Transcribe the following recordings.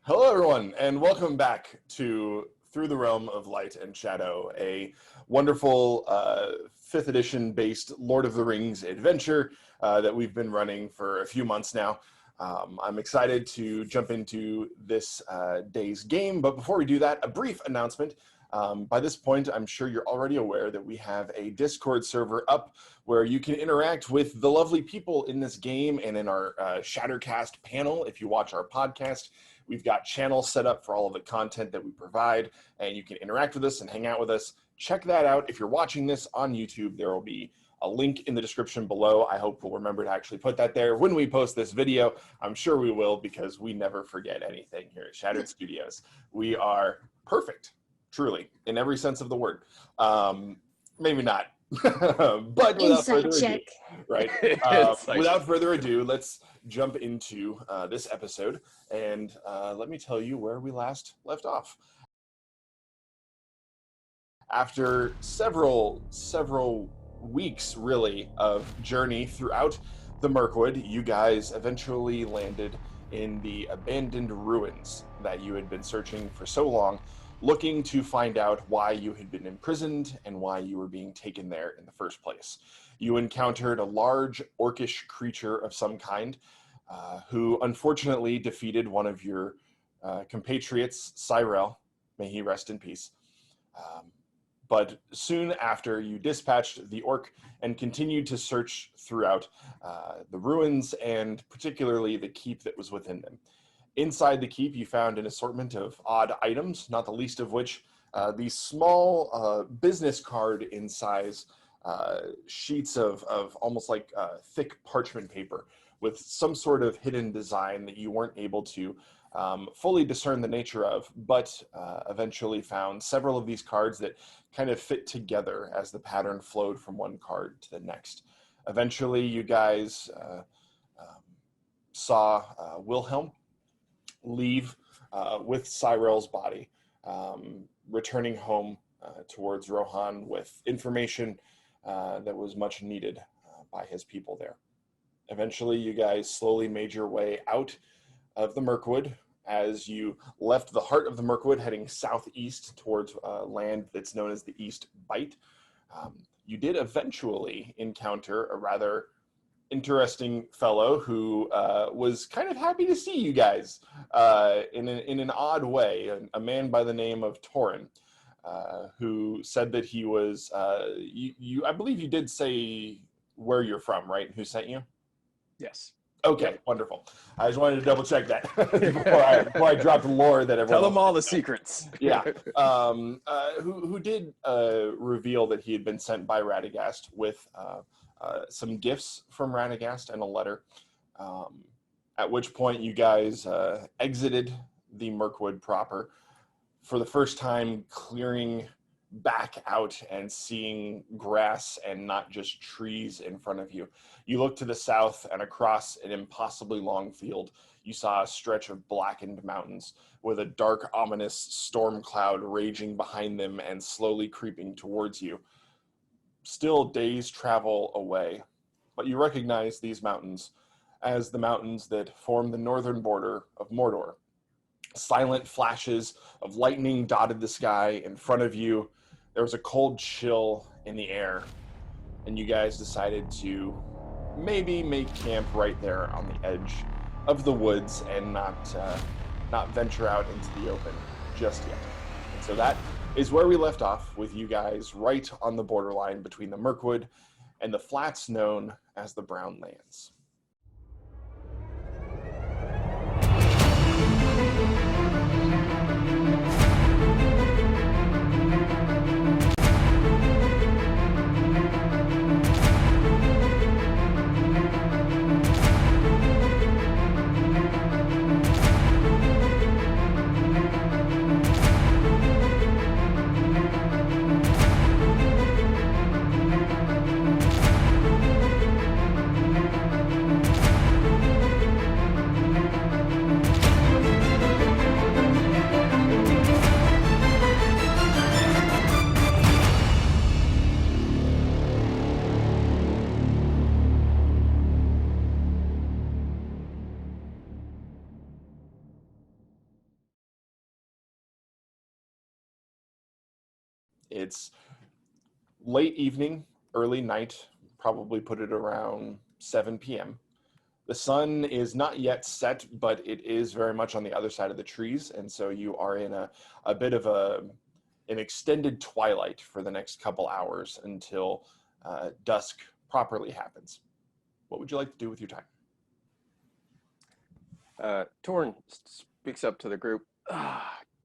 Hello, everyone, and welcome back to Through the Realm of Light and Shadow, a wonderful 5th edition based Lord of the Rings adventure that we've been running for a few months now. I'm excited to jump into this day's game, but before we do that, a brief announcement. By this point, I'm sure you're already aware that we have a Discord server up where you can interact with the lovely people in this game and in our Shattercast panel if you watch our podcast. We've got channels set up for all of the content that we provide, and you can interact with us and hang out with us. Check that out. If you're watching this on YouTube, there will be a link in the description below. I hope we'll remember to actually put that there when we post this video. I'm sure we will, because we never forget anything here at Shattered Studios. We are perfect, truly, in every sense of the word. Maybe not. But without further ado, right? Without further ado, let's jump into this episode, and let me tell you where we last left off. After several weeks, really, of journey throughout the Mirkwood, you guys eventually landed in the abandoned ruins that you had been searching for so long, looking to find out why you had been imprisoned and why you were being taken there in the first place. You encountered a large orcish creature of some kind who unfortunately defeated one of your compatriots, Cyrell. May he rest in peace. But soon after, you dispatched the orc and continued to search throughout the ruins and particularly the keep that was within them. Inside the keep, you found an assortment of odd items, not the least of which the small business card in size sheets of almost like thick parchment paper with some sort of hidden design that you weren't able to fully discern the nature of, but eventually found several of these cards that kind of fit together as the pattern flowed from one card to the next. Eventually, you guys saw Wilhelm leave with Cyrell's body, returning home towards Rohan with information that was much needed by his people there. Eventually, you guys slowly made your way out of the Mirkwood as you left the heart of the Mirkwood, heading southeast towards land that's known as the East Bight. You did eventually encounter a rather interesting fellow who was kind of happy to see you guys in an odd way, a man by the name of Torin, who said that he was, I believe you did say where you're from, right? Who sent you? Yes. Okay, yep. Wonderful. I just wanted to double check that before I dropped lore that everyone Tell them all the secrets. Yeah. Who did reveal that he had been sent by Radagast with some gifts from Radagast and a letter, at which point you guys exited the Mirkwood proper, for the first time clearing back out and seeing grass and not just trees in front of you. You looked to the south, and across an impossibly long field, you saw a stretch of blackened mountains with a dark, ominous storm cloud raging behind them and slowly creeping towards you. Still days travel away, but you recognize these mountains as the mountains that form the northern border of Mordor. Silent flashes of lightning dotted the sky in front of you. There was a cold chill in the air, and you guys decided to maybe make camp right there on the edge of the woods and not venture out into the open just yet. And so that is where we left off, with you guys right on the borderline between the Mirkwood and the flats known as the Brown Lands. It's late evening, early night, probably put it around 7 p.m. The sun is not yet set, but it is very much on the other side of the trees, and so you are in a bit of an extended twilight for the next couple hours until dusk properly happens. What would you like to do with your time? Torn speaks up to the group.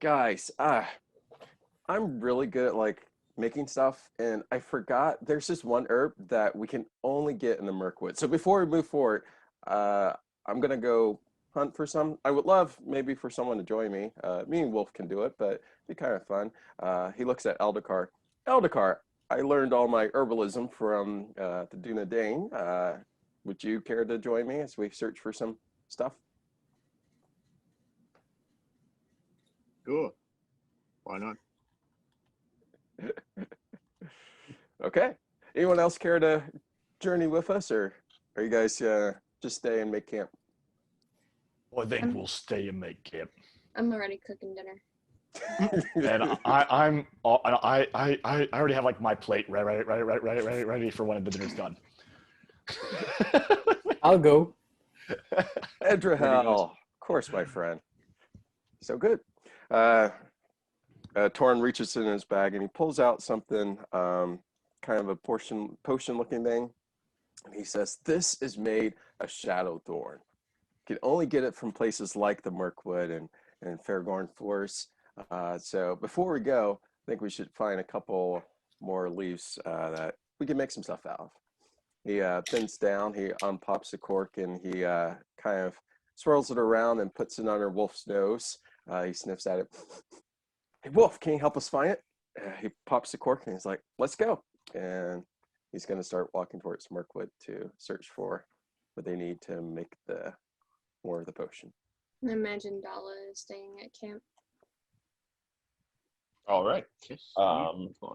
Guys, I'm really good at like making stuff, and I forgot there's this one herb that we can only get in the Mirkwood. So before we move forward, I'm gonna go hunt for some. I would love maybe for someone to join me. Me and Wolf can do it, but it'd be kind of fun. He looks at Eldakar. Eldakar, I learned all my herbalism from the Duna Dane. Would you care to join me as we search for some stuff? Sure. Why not? Okay. Anyone else care to journey with us, or are you guys just stay and make camp? Well, I think we'll stay and make camp. I'm already cooking dinner. And I already have like my plate ready for when the dinner's done. I'll go. Edrahel, of course, my friend. So good. Torn reaches in his bag and he pulls out something, kind of a potion-looking thing. And he says, "This is made of shadow thorn. You can only get it from places like the Mirkwood and Fairgorn Forest. So before we go, I think we should find a couple more leaves that we can make some stuff out of." He bends down, he unpops the cork, and he kind of swirls it around and puts it under Wolf's nose. He sniffs at it. "Hey, Wolf, can you help us find it?" He pops the cork and he's like, "Let's go." And he's going to start walking towards Mirkwood to search for what they need to make more of the potion. I imagine Dala is staying at camp. All right. Yes.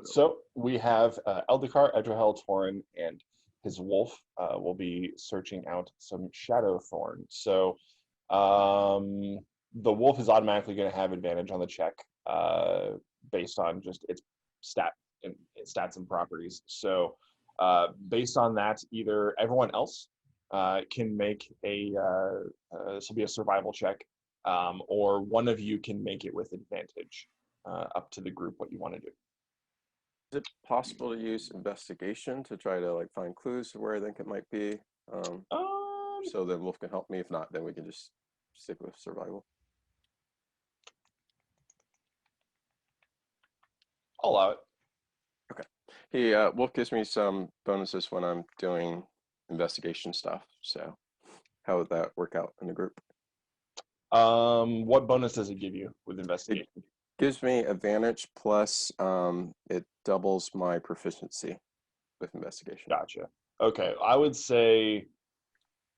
So we have Eldakar, Edrahel, Torin, and his wolf will be searching out some shadow thorn. So the wolf is automatically going to have advantage on the check based on just its stats and properties. So based on that, either everyone else can make this will be a survival check, or one of you can make it with advantage. Up to the group what you want to do. Is it possible to use investigation to try to like find clues to where I think it might be? So then Wolf can help me. If not, then we can just stick with survival. I'll allow it. Okay. Wolf gives me some bonuses when I'm doing investigation stuff. So how would that work out in the group? What bonus does it give you with investigation? Gives me advantage plus it doubles my proficiency with investigation. Gotcha. Okay, I would say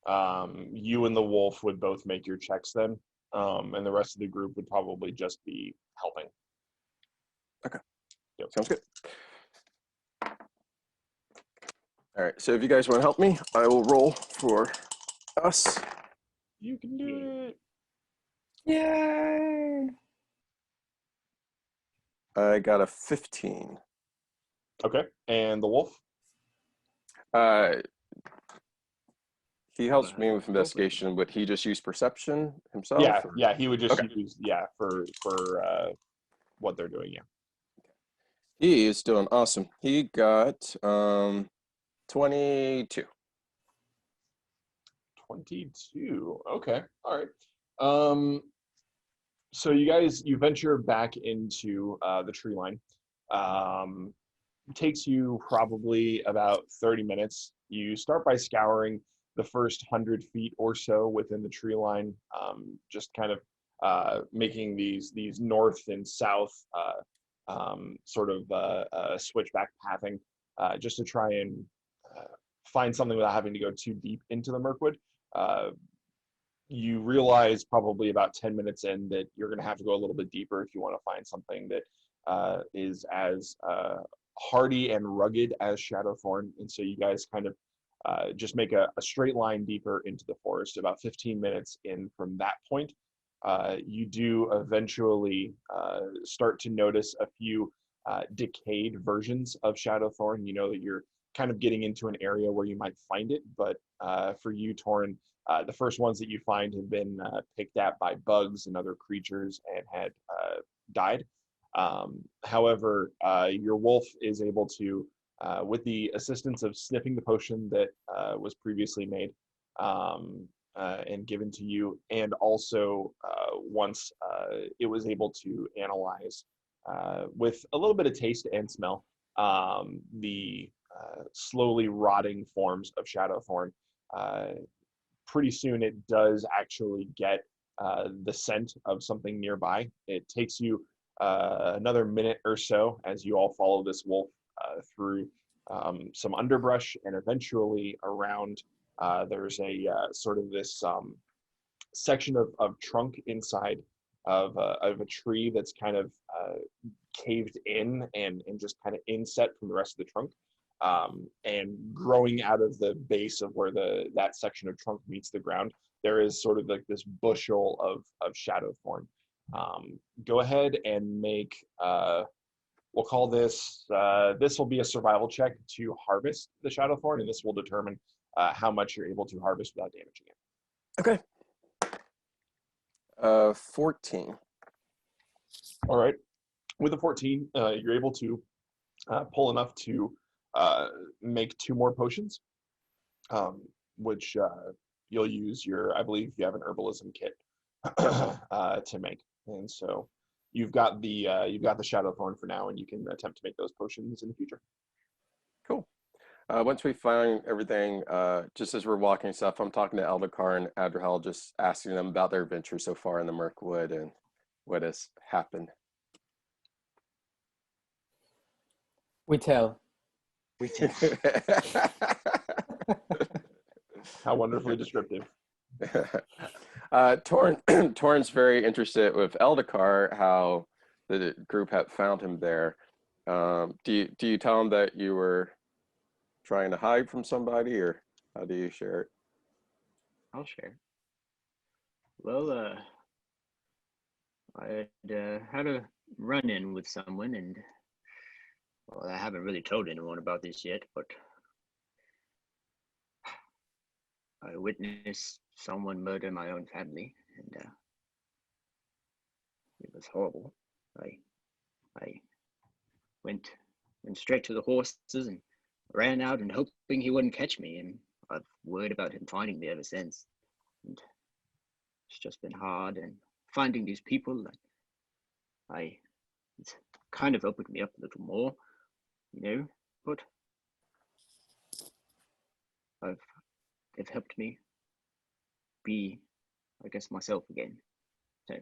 you and the wolf would both make your checks then, and the rest of the group would probably just be helping. Okay. Yep. Sounds good. All right, so if you guys want to help me, I will roll for us. You can do it. Yay! I got a 15. Okay, and the wolf? He helps me with investigation. Would he just use perception himself? Yeah, or? yeah, he would just Okay. use for what they're doing. Yeah. He is doing awesome. He got 22. 22. Okay. All right. So you venture back into the tree line. It takes you probably about 30 minutes. You start by scouring the first 100 feet or so within the tree line, just kind of making these north and south sort of switchback pathing, just to try and find something without having to go too deep into the Mirkwood. You realize probably about 10 minutes in that you're going to have to go a little bit deeper if you want to find something that is as hardy and rugged as Shadowthorn. And so you guys kind of just make a straight line deeper into the forest. About 15 minutes in from that point, you do eventually start to notice a few decayed versions of Shadowthorn. You know that you're kind of getting into an area where you might find it, but for you, Torin, the first ones that you find have been picked at by bugs and other creatures and had died. However, your wolf is able to, with the assistance of sniffing the potion that was previously made and given to you, and also once it was able to analyze with a little bit of taste and smell the slowly rotting forms of Shadowthorn. Pretty soon it does actually get the scent of something nearby. It takes you another minute or so as you all follow this wolf through some underbrush, and eventually around there's a sort of this section of trunk inside of a tree that's kind of caved in and just kind of inset from the rest of the trunk. And growing out of the base of where that section of trunk meets the ground, there is sort of like this bushel of Shadowthorn. Go ahead and make, we'll call this, this will be a survival check to harvest the Shadowthorn, and this will determine how much you're able to harvest without damaging it. Okay. 14. All right. With a 14, you're able to pull enough to make 2 more potions, which you'll use I believe you have an herbalism kit to make. And so you've got the Shadowthorn for now, and you can attempt to make those potions in the future. Cool. Once we find everything, just as we're walking stuff, I'm talking to Eldakar and Adrahel, just asking them about their adventure so far in the Mirkwood and what has happened. We tell. How wonderfully descriptive. Torrin's very interested with Eldakar, how the group had found him there. Do you tell him that you were trying to hide from somebody, or how do you share it? I'll share. Well, I had a run-in with someone, and well, I haven't really told anyone about this yet, but I witnessed someone murder my own family, and it was horrible. I went straight to the horses and ran out and hoping he wouldn't catch me, and I've worried about him finding me ever since. And it's just been hard, and finding these people, it's kind of opened me up a little more, you know, but they've helped me be, I guess, myself again. So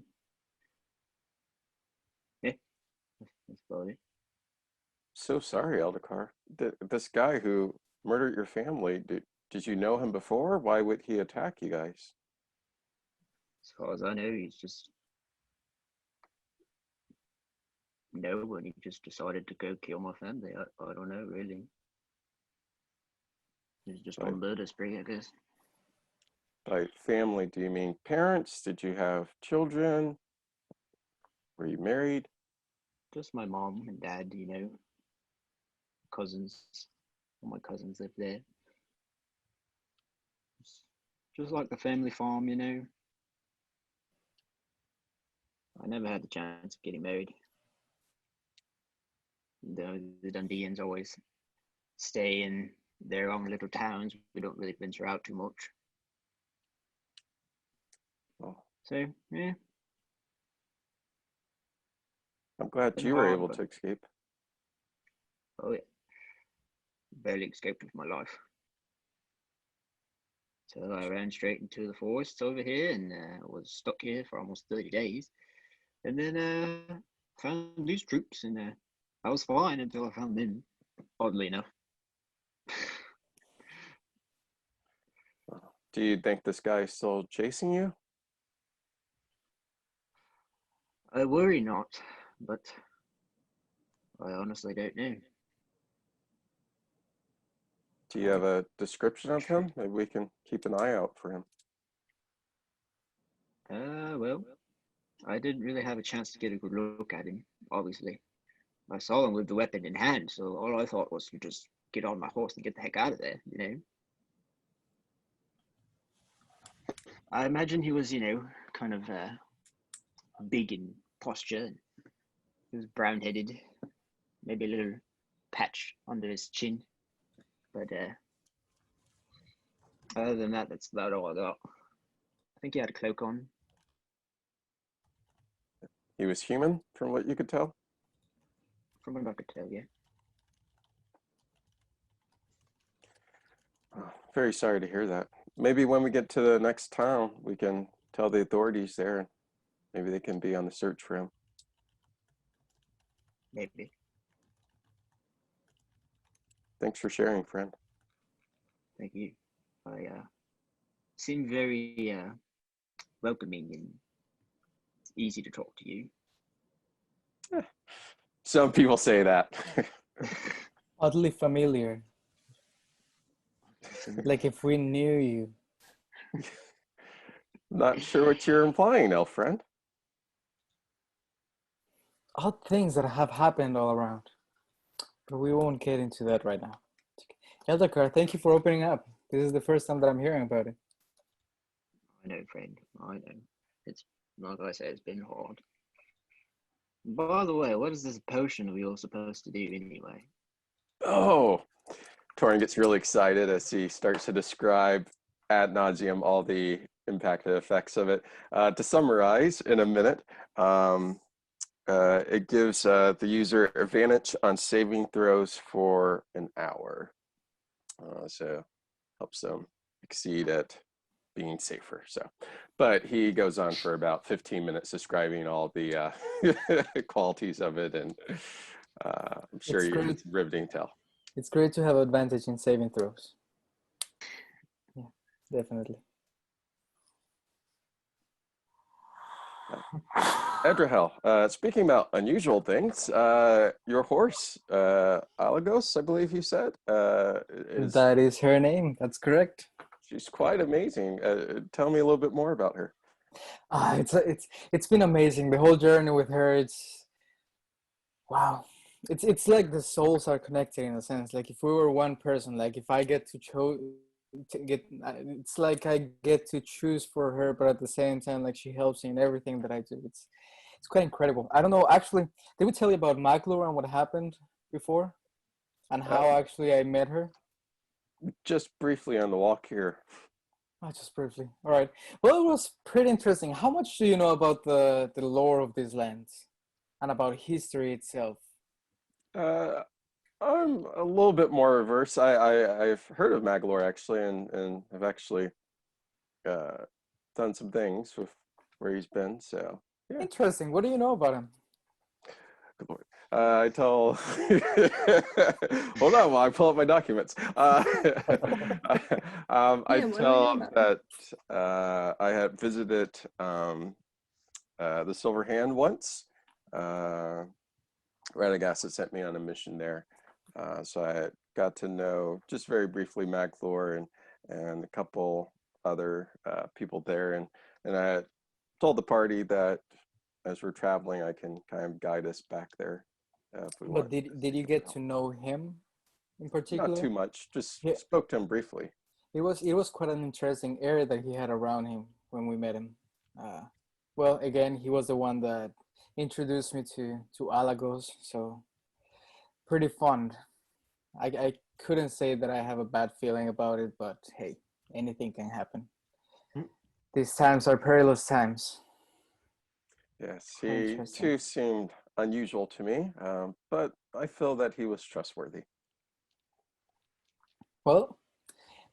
yeah, that's about it. So sorry, Eldakar. This guy who murdered your family, did you know him before? Why would he attack you guys? As far as I know, he's just when he just decided to go kill my family. I don't know, really. He's just on murder spree, I guess. By family, do you mean parents? Did you have children? Were you married? Just my mom and dad, you know. Cousins. All my cousins live there. Just like the family farm, you know. I never had the chance of getting married. The Dundeans always stay in their own little towns. We don't really venture out too much. Oh, So, yeah. I'm glad Been you were hard, able but- to escape. Oh, yeah. Barely escaped with my life. So I ran straight into the forest over here and was stuck here for almost 30 days. And then found these troops, and I was fine until I found them, oddly enough. Do you think this guy is still chasing you? I worry not, but I honestly don't know. Do you have a description of him? Maybe we can keep an eye out for him. Well, I didn't really have a chance to get a good look at him, obviously. I saw them with the weapon in hand, so all I thought was to just get on my horse and get the heck out of there, you know? I imagine he was, kind of big in posture. And he was brown-headed, maybe a little patch under his chin. But other than that, that's about all I got. I think he had a cloak on. He was human, from what you could tell. From what I could tell, yeah. Oh, very sorry to hear that. Maybe when we get to the next town, we can tell the authorities there. Maybe they can be on the search for him. Maybe. Thanks for sharing, friend. Thank you. I seem very welcoming and easy to talk to you. Some people say that. Oddly familiar. Like if we knew you. Not sure what you're implying, elf friend. Odd things that have happened all around. But we won't get into that right now. Eldakar, thank you for opening up. This is the first time that I'm hearing about it. I know, friend. I know. It's, like I say, it's been hard. By the way, what is this potion we all supposed to do anyway? Oh, Torin gets really excited as he starts to describe ad nauseum all the impacted effects of it. To summarize in a minute, it gives the user advantage on saving throws for an hour. So helps them exceed at being safer. So, but he goes on for about 15 minutes describing all the qualities of it, and I'm sure It's great. it's riveting tale. It's great to have advantage in saving throws. Yeah, definitely. Edrahel, speaking about unusual things, your horse, Alagos, I believe you said, That is her name. That's correct. she's quite amazing. Tell me a little bit more about her. It's been amazing. The whole journey with her. It's wow. It's like the souls are connected in a sense. Like if we were one person, like if I get it's like I get to choose for her, but at the same time, like she helps me in everything that I do. It's quite incredible. I don't know. Actually, did we tell you about Maglor and what happened before, and how actually I met her? Just briefly on the walk here. Oh, just briefly. All right. Well, it was pretty interesting. How much do you know about the lore of these lands and about history itself? I'm a little bit more averse. I've heard of Maglor actually, and have actually done some things with where he's been. So yeah. Interesting. What do you know about him? Good Lord. I tell. Hold on while I pull up my documents. I what do you tell know about that I had visited the Silver Hand once. Radagast had sent me on a mission there, so I got to know just very briefly Maglor and a couple other people there, and I told the party that as we're traveling, I can kind of guide us back there. If we But want. did you get to know him in particular? Not too much. Just Yeah. spoke to him briefly. It was quite an interesting area that he had around him when we met him. Well, again, he was the one that introduced me to Alagos, so pretty fond. I couldn't say that I have a bad feeling about it, but hey, anything can happen. These times are perilous times. Yes, Quite he interesting. too seemed unusual to me, but I feel that he was trustworthy. Well,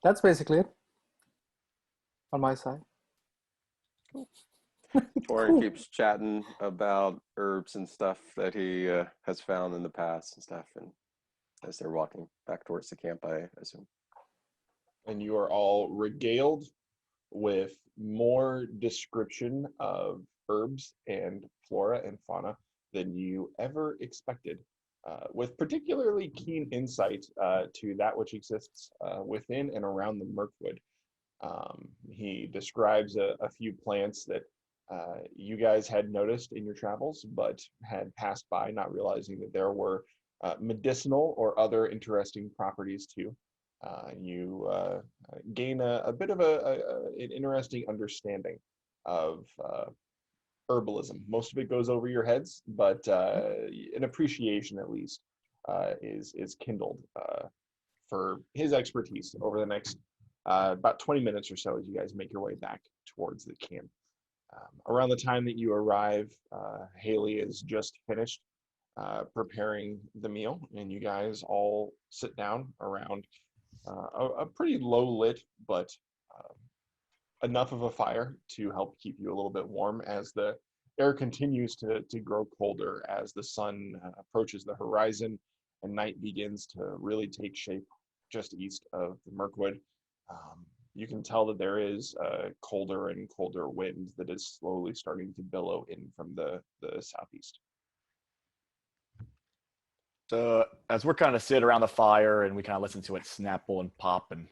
that's basically it on my side. Torin Cool. keeps chatting about herbs and stuff that he has found in the past and stuff, and as they're walking back towards the camp, I assume. And you are all regaled with more description of herbs and flora and fauna than you ever expected, with particularly keen insight to that which exists within and around the Mirkwood. He describes a few plants that you guys had noticed in your travels, but had passed by, not realizing that there were medicinal or other interesting properties too. You gain a bit of an interesting understanding of herbalism. Most of it goes over your heads, but an appreciation at least is kindled for his expertise over the next about 20 minutes or so as you guys make your way back towards the camp. Around the time that you arrive, Haley is just finished preparing the meal, and you guys all sit down around a pretty low lit, but enough of a fire to help keep you a little bit warm as the air continues to grow colder as the sun approaches the horizon and night begins to really take shape just east of the Mirkwood. You can tell that there is a colder and colder wind that is slowly starting to billow in from the southeast. So as we're kind of sitting around the fire and we kind of listen to it snapple and pop, and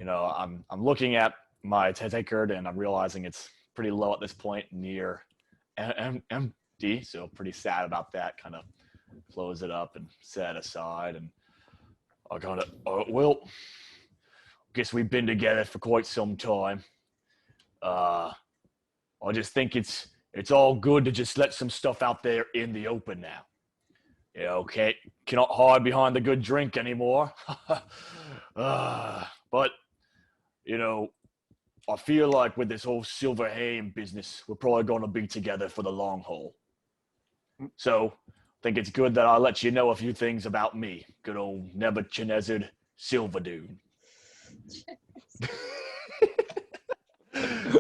I'm looking at my tankard and I'm realizing it's pretty low at this point, near empty. So pretty sad about that. Kind of close it up and set aside, and I kind of well, guess we've been together for quite some time. I just think it's all good to just let some stuff out there in the open now. Cannot hide behind the good drink anymore. But I feel like with this whole Silver Haim business, we're probably going to be together for the long haul. So I think it's good that I let you know a few things about me. Good old Nebuchadnezzar Silverdude.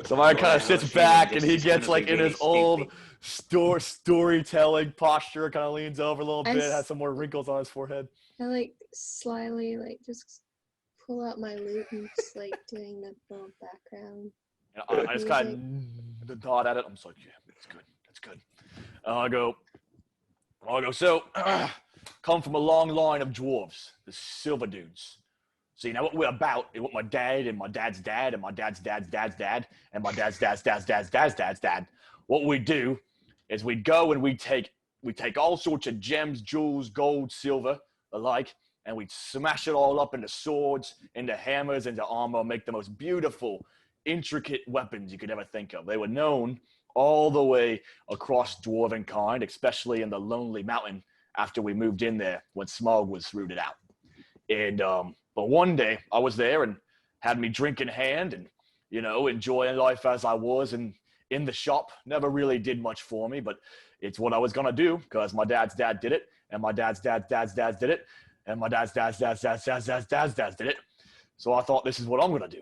So Mike kind of sits back and he gets like in his old storytelling posture, kind of leans over a little bit, has some more wrinkles on his forehead. I like slyly just pull out my lute and just like doing the little background. I just kind of thought at it. I'm just like, yeah, that's good. I go, so come from a long line of dwarves, the silver dudes. So you know what we're about, and what my dad and my dad's dad and my dad's dad's dad's dad and my dad's dad's dad's dad's dad's dad's dad. What we do is we go and we take all sorts of gems, jewels, gold, silver, alike, and we smash it all up into swords, into hammers, into armor, make the most beautiful, intricate weapons you could ever think of. They were known all the way across dwarven kind, especially in the Lonely Mountain after we moved in there when Smog was rooted out. And but one day I was there and had me drink in hand and, enjoying life as I was. And in the shop, never really did much for me, but it's what I was going to do because my dad's dad did it, and my dad's dad's dad's dad's did it, and my dad's dad's dad's dad's dad's dad's dad's dad's did it. So I thought, this is what I'm going to do.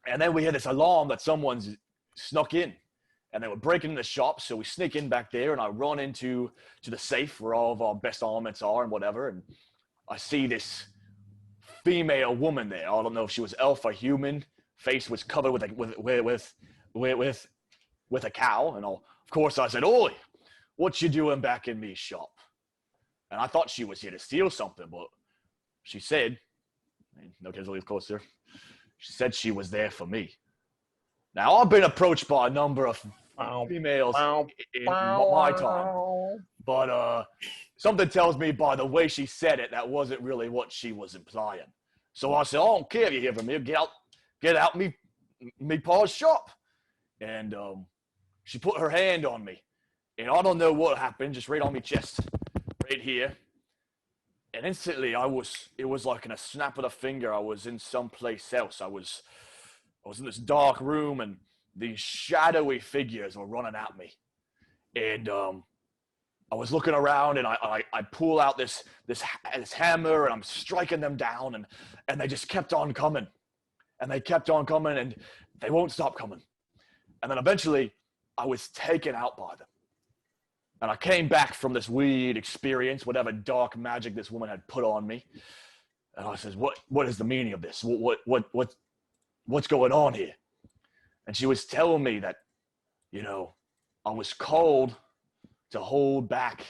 And then we hear this alarm that someone's snuck in, and they were breaking in the shop. So we sneak in back there, and I run into the safe where all of our best armaments are and whatever, and I see this female woman there. I don't know if she was elf or human. Face was covered with a cowl, and of course I said, "Oi, what you doing back in me shop?" And I thought she was here to steal something, but she said, no kids will leave closer. She said she was there for me. Now I've been approached by a number of females in my time, but something tells me by the way she said it, that wasn't really what she was implying. So I said, I don't care if you hear from me. Get out me pa's shop. And she put her hand on me. And I don't know what happened, just right on me chest, right here. And instantly it was like in a snap of the finger, I was in someplace else. I was in this dark room, and these shadowy figures were running at me. And I was looking around, and I pull out this hammer, and I'm striking them down, and they just kept on coming. And they kept on coming, and they won't stop coming. And then eventually, I was taken out by them. And I came back from this weird experience, whatever dark magic this woman had put on me. And I says, what is the meaning of this? What's going on here? And she was telling me that, I was called to hold back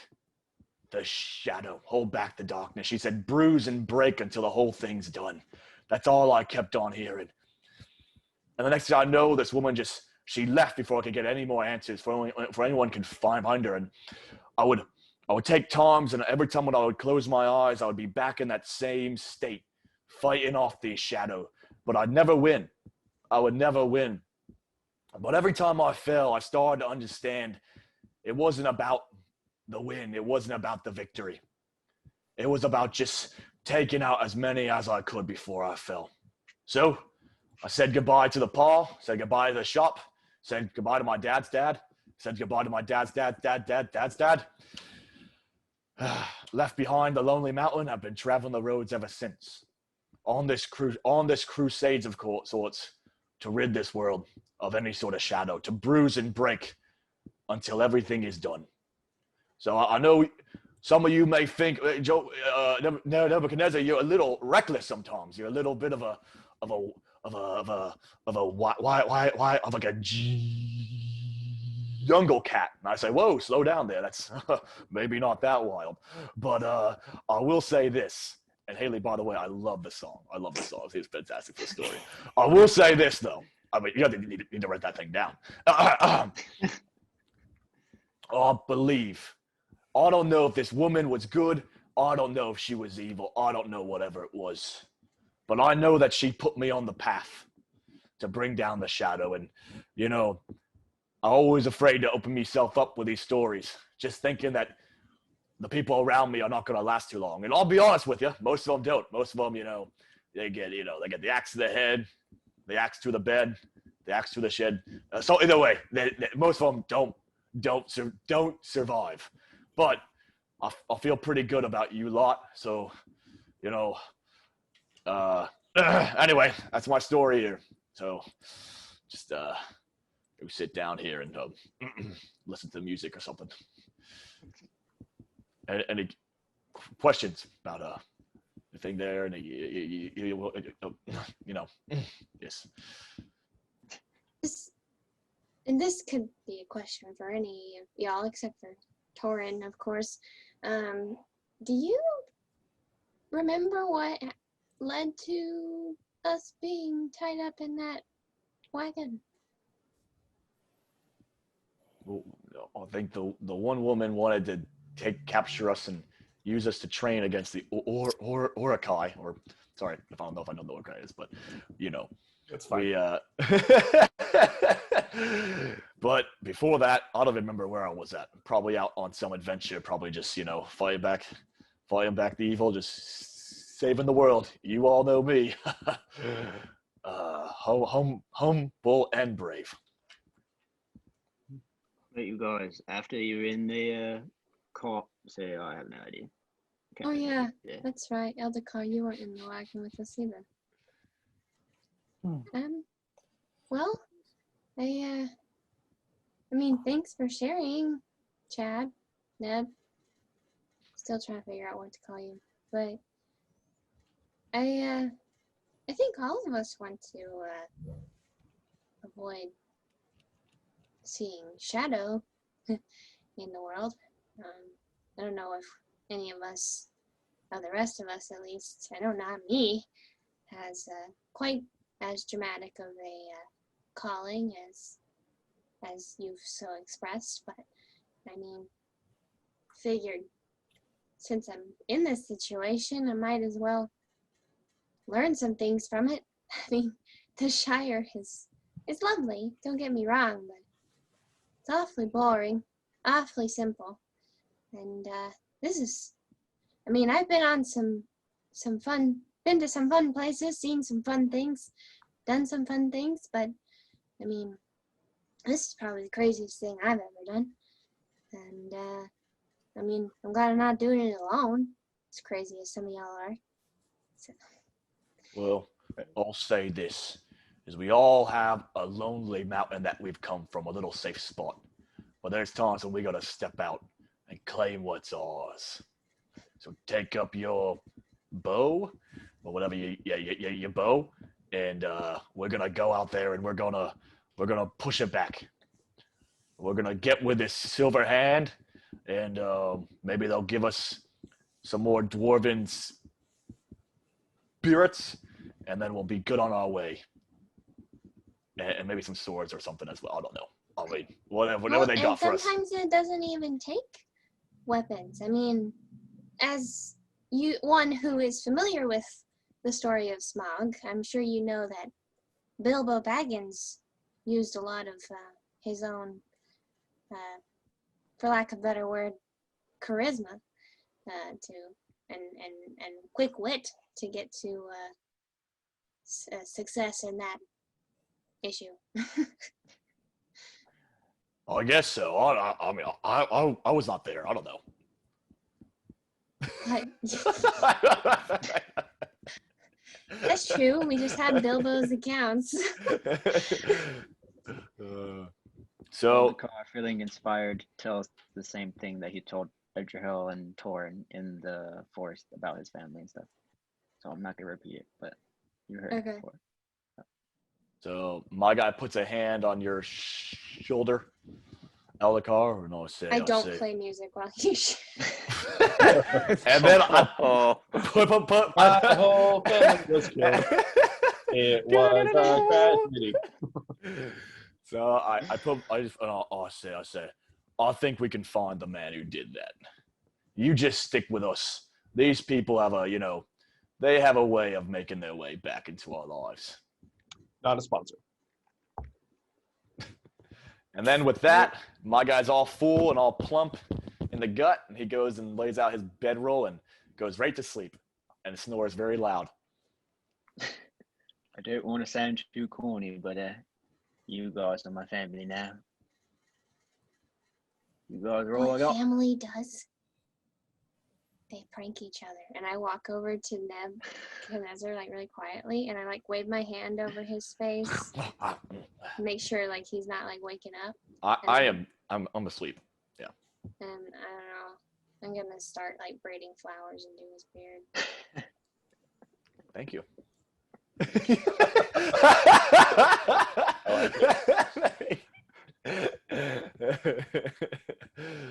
the shadow, hold back the darkness. She said, bruise and break until the whole thing's done. That's all I kept on hearing. And the next thing I know, this woman just she left before I could get any more answers for anyone can find her. And I would take times, and every time when I would close my eyes, I would be back in that same state, fighting off the shadow. But I'd never win. I would never win. But every time I fell, I started to understand it wasn't about the win. It wasn't about the victory. It was about just taking out as many as I could before I fell. So I said goodbye to the paw, said goodbye to the shop, said goodbye to my dad's dad, said goodbye to my dad's dad's dad. Left behind the lonely mountain. I've been traveling the roads ever since. On this crusades of sorts to rid this world of any sort of shadow, to bruise and break until everything is done. So I know some of you may think, Nebuchadnezzar, you're a little reckless sometimes. You're a little bit of like a jungle cat. And I say, whoa, slow down there. That's maybe not that wild. But I will say this. And Haley, by the way, I love the song. It's fantastic for the story. I will say this, though. I mean, you need to write that thing down. I believe. I don't know if this woman was good. I don't know if she was evil. I don't know whatever it was. But I know that she put me on the path to bring down the shadow. And, I'm always afraid to open myself up with these stories, just thinking that the people around me are not going to last too long. And I'll be honest with you, most of them don't. Most of them, they get the axe to the head, the axe to the bed, the axe to the shed. So either way, most of them don't survive. But I feel pretty good about you lot. So, anyway, that's my story here. So just we sit down here and listen to music or something. Any questions about the thing there? And yes. This could be a question for any of y'all except for Torin, of course. Do you remember what led to us being tied up in that wagon? Well, I think the one woman wanted to capture us and use us to train against the Orakai, or sorry, I don't know if I know the Orakai is, but That's fine. But before that, I don't remember where I was at. Probably out on some adventure, probably just fighting back the evil, just saving the world. You all know me. Humble and brave. But you guys, after you're in the car, say, I have no idea. Oh yeah, that's right. Eldercar, you weren't in the wagon with us either. Well, I mean, thanks for sharing, Chad, Neb. Still trying to figure out what to call you, but I think all of us want to avoid seeing shadow in the world. I don't know if any of us, or the rest of us at least, I know not me, has quite as dramatic of a calling as you've so expressed, but I mean, figured since I'm in this situation, I might as well learn some things from it. I mean, the Shire is lovely, don't get me wrong, but it's awfully boring, awfully simple. And this is, I mean, I've been on some fun, been to some fun places, seen some fun things, done some fun things, but I mean, this is probably the craziest thing I've ever done. And I mean, I'm glad I'm not doing it alone, as crazy as some of y'all are. So. Well, I'll say this, is we all have a lonely mountain that we've come from, a little safe spot. But there's times when we gotta step out and claim what's ours. So take up your bow, or whatever your bow, and we're gonna go out there and we're gonna push it back. We're gonna get with this silver hand, and maybe they'll give us some more dwarven spirits, and then we'll be good on our way. and maybe some swords or something as well. I don't know. I'll wait. Whatever Well, they and got for us. sometimes it doesn't even take weapons. I mean, as one who is familiar with the story of Smaug, I'm sure you know that Bilbo Baggins used a lot of his own, for lack of a better word, charisma and quick wit to get to success in that issue. Oh, I guess so. I mean, I was not there. I don't know. That's true. We just had Bilbo's accounts. So Car feeling inspired tells the same thing that he told Edgerhill and Torin in the forest about his family and stuff. So I'm not gonna repeat it, but you heard it before. So my guy puts a hand on your shoulder, Eldakar, or no? I don't play music while you and then I put. My whole family was killed. It was a tragedy. So I say, I think we can find the man who did that. You just stick with us. These people have they have a way of making their way back into our lives. Not a sponsor. And then with that, my guy's all full and all plump in the gut, and he goes and lays out his bedroll and goes right to sleep and snores very loud. I don't want to sound too corny, but you guys are my family now. You guys are all I What got. family does? They prank each other. And I walk over to Nebuchadnezzar like really quietly, and I like wave my hand over his face, make sure like he's not like waking up. I'm asleep. Yeah. And I don't know. I'm gonna start like braiding flowers and do his beard. Thank you.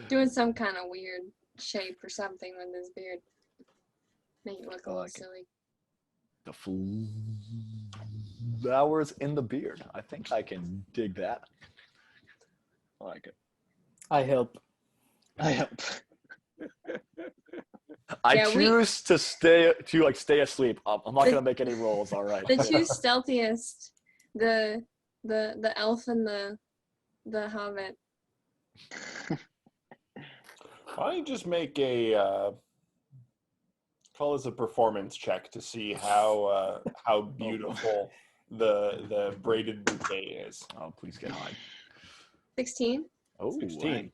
Doing some kind of weird shape or something with his beard. Make it look a little silly. The flowers in the beard. I think I can dig that. I like it. I help. I choose to stay asleep. I'm not gonna make any rolls. All right. The two stealthiest, the elf and the hobbit. Why don't you just make a call this a performance check to see how beautiful the braided bouquet is. Oh, please get high. 16. Oh, 16.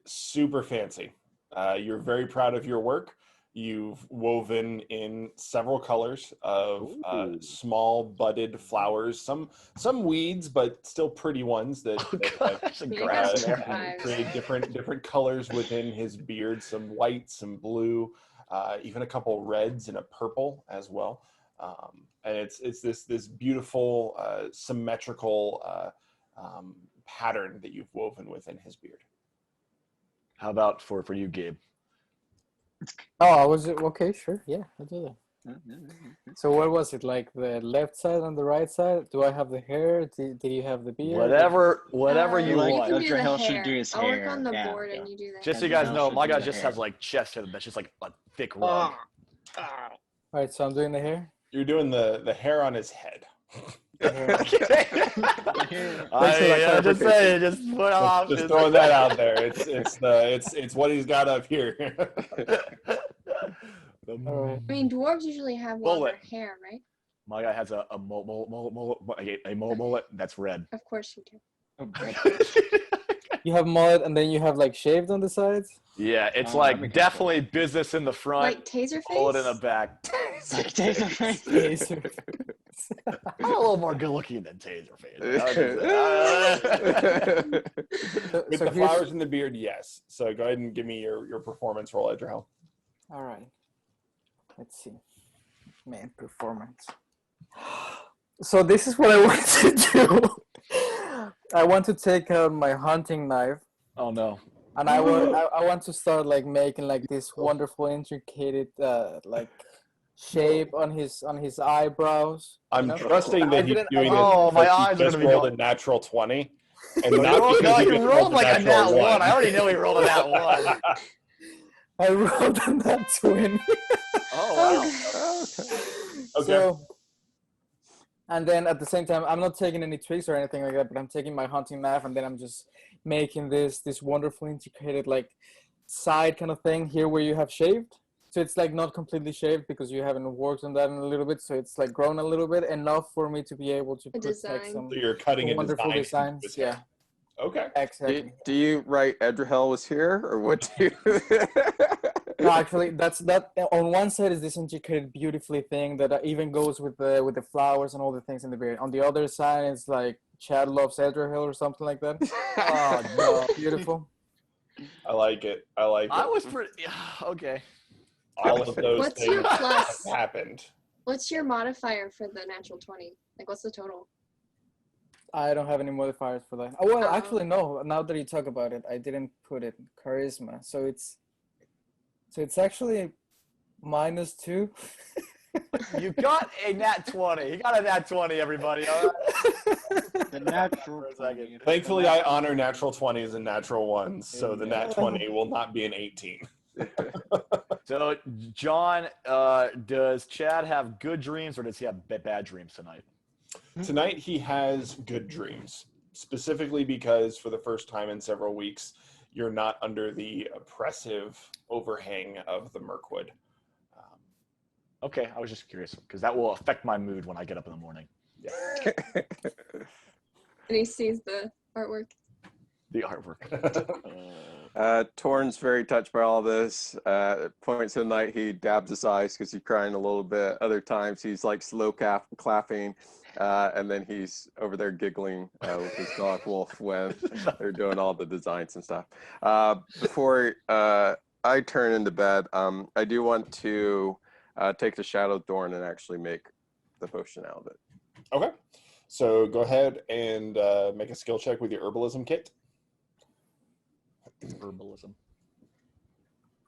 Super fancy. You're very proud of your work. You've woven in several colors of small budded flowers, some weeds, but still pretty ones that create different colors within his beard. Some white, some blue, even a couple reds and a purple as well. And it's this beautiful symmetrical pattern that you've woven within his beard. How about for you, Gabe? Oh, was it okay? Sure, yeah, I'll do that. So what was it, like the left side and the right side? Do I have the hair? Did you have the beard? Whatever you You want. can do the Hell hair. should do his I'll work hair. on the Yeah, board yeah. and you do that. Just so you guys know, my guy just has like chest hair that's just like a thick rug. All right, so I'm doing the hair. You're doing the hair on his head. Just say, just put off. Just throwing that out there. It's what he's got up here. All right. I mean, dwarves usually have longer hair, right? My guy has a mullet that's red. Of course you do. You have mullet and then you have like shaved on the sides? Yeah, it's like definitely business in the front, Like taser face? mullet in the back. Taser. I'm a little more good looking than Taserface. With the flowers in the beard, yes. So go ahead and give me your performance roll, Edgerhill. All right. Let's see. Man, performance. So this is what I want to do. I want to take out my hunting knife. Oh no. And I want to start like making like this wonderful intricate like shape on his eyebrows. I'm trusting that he's doing this Oh, my because he eyes are just gonna be rolled gone. a natural 20. And No, not because he he just rolled a like a natural nat 1. I already know he rolled a nat 1. I rolled on that 20. Oh, wow. Okay. So, and then at the same time, I'm not taking any tricks or anything like that, but I'm taking my hunting knife and then I'm just making this wonderful integrated like side kind of thing here where you have shaved. So it's like not completely shaved because you haven't worked on that in a little bit. So it's like grown a little bit, enough for me to be able to put like some So you're cutting a wonderful design into designs. his hair. Yeah, Okay. exactly. Do you write Edrahel was here, or what do you? No, actually, that on one side is this integrated beautifully thing that even goes with the flowers and all the things in the beard. On the other side, it's like Chad loves Eldrahill or something like that. Oh, no. Beautiful. I like it. I like it. I was pretty. Okay. All of those What's things your plus? have happened. What's your modifier for the natural 20? Like, what's the total? I don't have any modifiers for that. Oh, well, Oh. actually, no. Now that you talk about it, I didn't put it charisma. So it's actually -2. You got a nat 20. You got a nat 20, everybody. All right. The natural. For a second. 20. Thankfully, I honor natural 20s and natural 1s, so the nat Yeah. 20 will not be an 18. So, John, does Chad have good dreams or does he have bad dreams tonight? Tonight, he has good dreams, specifically because for the first time in several weeks, you're not under the oppressive overhang of the Mirkwood. Okay, I was just curious because that will affect my mood when I get up in the morning. Yeah. And he sees the artwork. The artwork. Torn's very touched by all this. Points of the night, he dabs his eyes because he's crying a little bit. Other times, he's like slow clapping, and then he's over there giggling with his dog Wolf when they're doing all the designs and stuff. Before I turn into bed, I do want to take the Shadow Thorn and actually make the potion out of it. Okay. So go ahead and make a skill check with your Herbalism kit. Herbalism.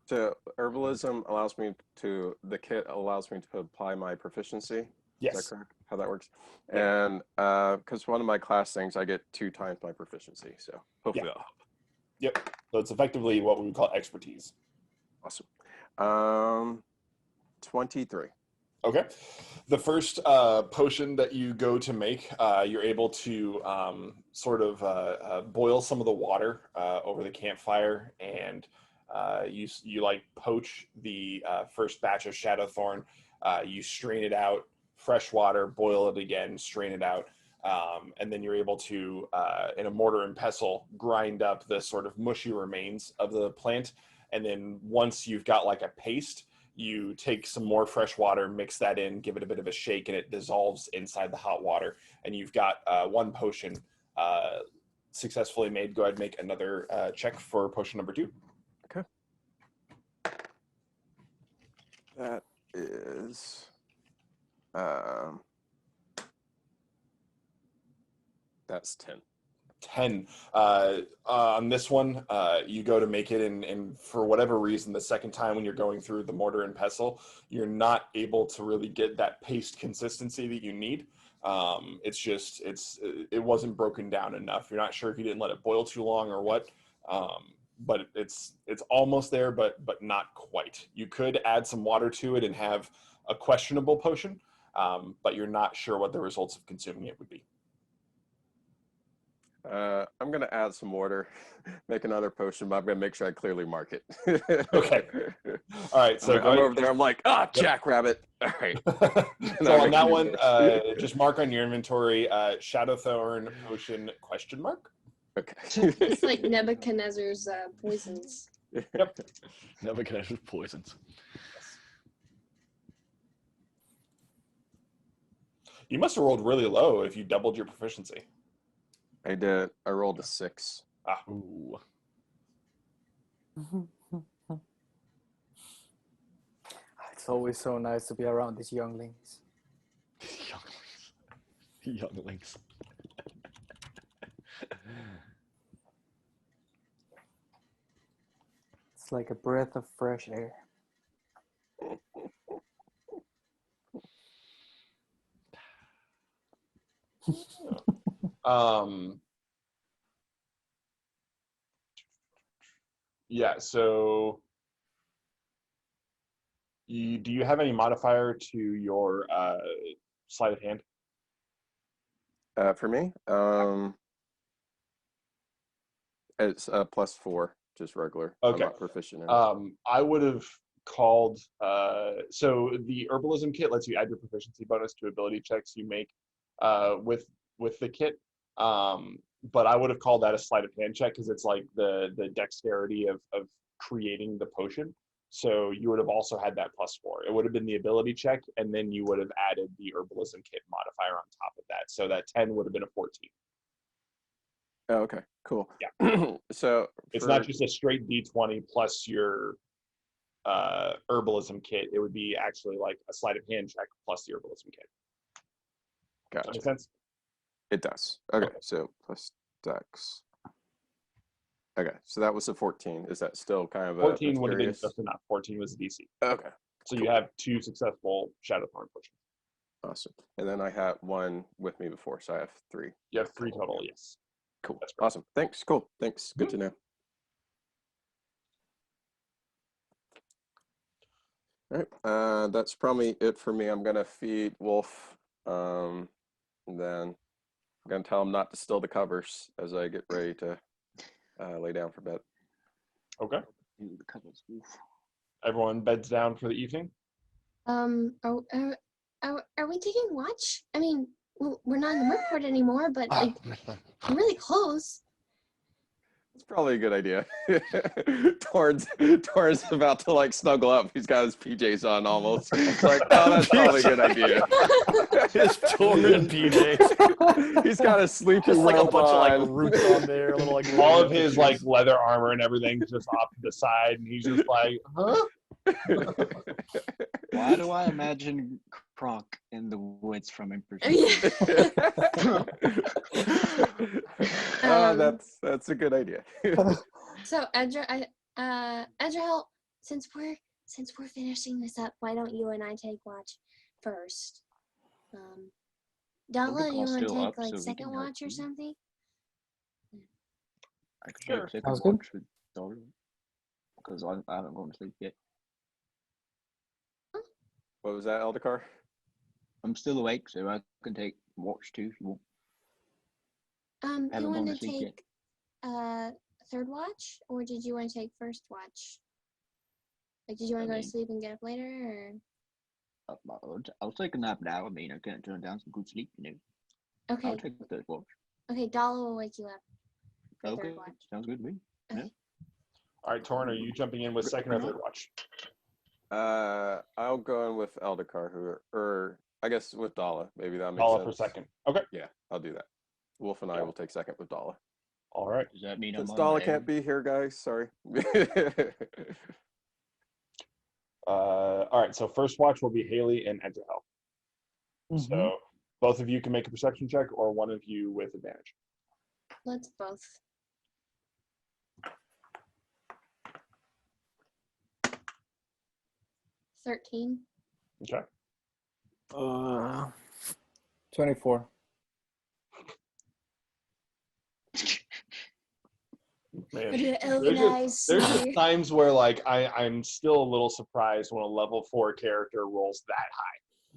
So Herbalism allows me to, the kit allows me to apply my proficiency. Yes. Is that correct? How that works? And because one of my class things, I get 2 times my proficiency. So hopefully that'll help. Yep. So it's effectively what we would call expertise. Awesome. 23. Okay. The first potion that you go to make, you're able to sort of boil some of the water over the campfire, and you like poach the first batch of Shadowthorn. You strain it out, fresh water, boil it again, strain it out, and then you're able to, in a mortar and pestle, grind up the sort of mushy remains of the plant. And then once you've got like a paste, you take some more fresh water, mix that in, give it a bit of a shake, and it dissolves inside the hot water. And you've got 1 potion successfully made. Go ahead and make another check for potion number 2. Okay. That is that's 10. 10. On this one, you go to make it, and for whatever reason, the second time when you're going through the mortar and pestle, you're not able to really get that paste consistency that you need. It wasn't broken down enough. You're not sure if you didn't let it boil too long or what, but it's almost there, but not quite. You could add some water to it and have a questionable potion, but you're not sure what the results of consuming it would be. I'm going to add some water, make another potion, but I'm going to make sure I clearly mark it. Okay. All right. So I'm over there. I'm like, jackrabbit. All right. So on that one, just mark on your inventory, Shadowthorn potion ? Okay. It's like Nebuchadnezzar's poisons. Yep. Nebuchadnezzar's poisons. You must have rolled really low if you doubled your proficiency. I did. I rolled a 6. Ah. Ooh. It's always so nice to be around these younglings. Younglings. It's like a breath of fresh air. Yeah. So, do you have any modifier to your sleight of hand? For me, it's +4, just regular. I'm Okay. not proficient in it. I would have called. So the herbalism kit lets you add your proficiency bonus to ability checks you make with the kit. But I would have called that a sleight of hand check because it's like the dexterity of creating the potion. So you would have also had that +4. It would have been the ability check, and then you would have added the herbalism kit modifier on top of that. So that 10 would have been a 14. Oh, okay, cool. Yeah. So It's not just a straight D20 plus your herbalism kit. It would be actually like a sleight of hand check plus the herbalism kit. Does that make sense? It does. Okay, so plus dex. Okay, so that was a 14. Is that still kind of a 14 would have been mysterious? just enough. 14 was the DC. Okay, So you have 2 successful Shadowthorn potions. awesome. And then I had 1 with me before, so I have 3. You have 3 total, yes. Cool. That's great. Awesome. Thanks. Cool. Thanks. Good to know. All right. That's probably it for me. I'm gonna feed Wolf. And then I'm gonna tell him not to steal the covers as I get ready to lay down for bed. Okay. Ooh, the covers. Oof. Everyone beds down for the evening. Are we taking watch? I mean, we're not in the Merport anymore, but like, I'm really close. It's probably a good idea. Torrance about to like snuggle up. He's got his PJs on almost. It's like, oh, that's probably a good idea. His Torin PJs. He's got a sleeping Just like a robe bunch of like on. roots on there, a little like All of his like leather armor and everything just off to the side, and he's just like, huh? Why do I imagine Kronk in the woods from Emperor's Oh, that's a good idea. So Edgerhill, since we're finishing this up, why don't you and I take watch first? Dala, you want to take like second watch or something? I could Sure. take second Sounds good. watch with Dora, because I haven't gone to sleep yet. What was that, Eldacar? I'm still awake, so I can take watch too if you want. You Haven't gone want to to sleep yet. take third watch, or did you want to take first watch? Like, did you want to go to sleep and get up later, or? I'll take a nap now. I mean, I can't turn down some good sleep, you know. Okay. I'll take the third watch. Okay, Dala will wake you up for Okay, third watch. sounds good to me. Okay. Yeah. All right, Torrin, are you jumping in with second or third watch? I'll go in with Eldacar, or I guess with Dala. Maybe that makes Dala sense. for second. Okay. Yeah, I'll do that. Wolf and I will take second with Dala. All right. Does that mean I'm Since on Dala my can't own? be here, guys, sorry. All right. So first watch will be Haley and Edgerhill. So both of you can make a perception check, or one of you with advantage. Let's both. $13. Okay. 24. Man. What do There's just times where like I'm still a little surprised when a level 4 character rolls that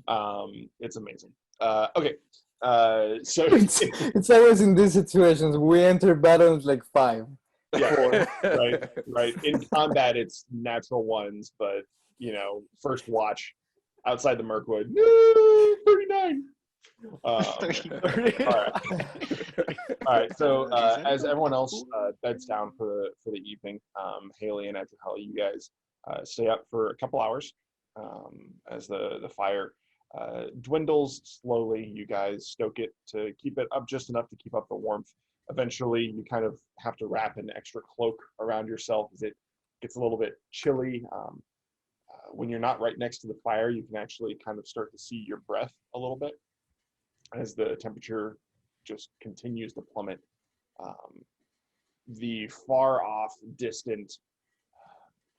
high. It's amazing. Okay. So It's always in these situations. We enter battles like 5. yeah, right. In combat, it's natural ones, but you know, first watch outside the Mirkwood, no, 39. All right. So as everyone else beds down for the evening, Haley and Edgerhill, you guys stay up for a couple hours as the fire dwindles slowly. You guys stoke it to keep it up just enough to keep up the warmth. Eventually, you kind of have to wrap an extra cloak around yourself as it gets a little bit chilly. When you're not right next to the fire, you can actually kind of start to see your breath a little bit as the temperature just continues to plummet. The far off, distant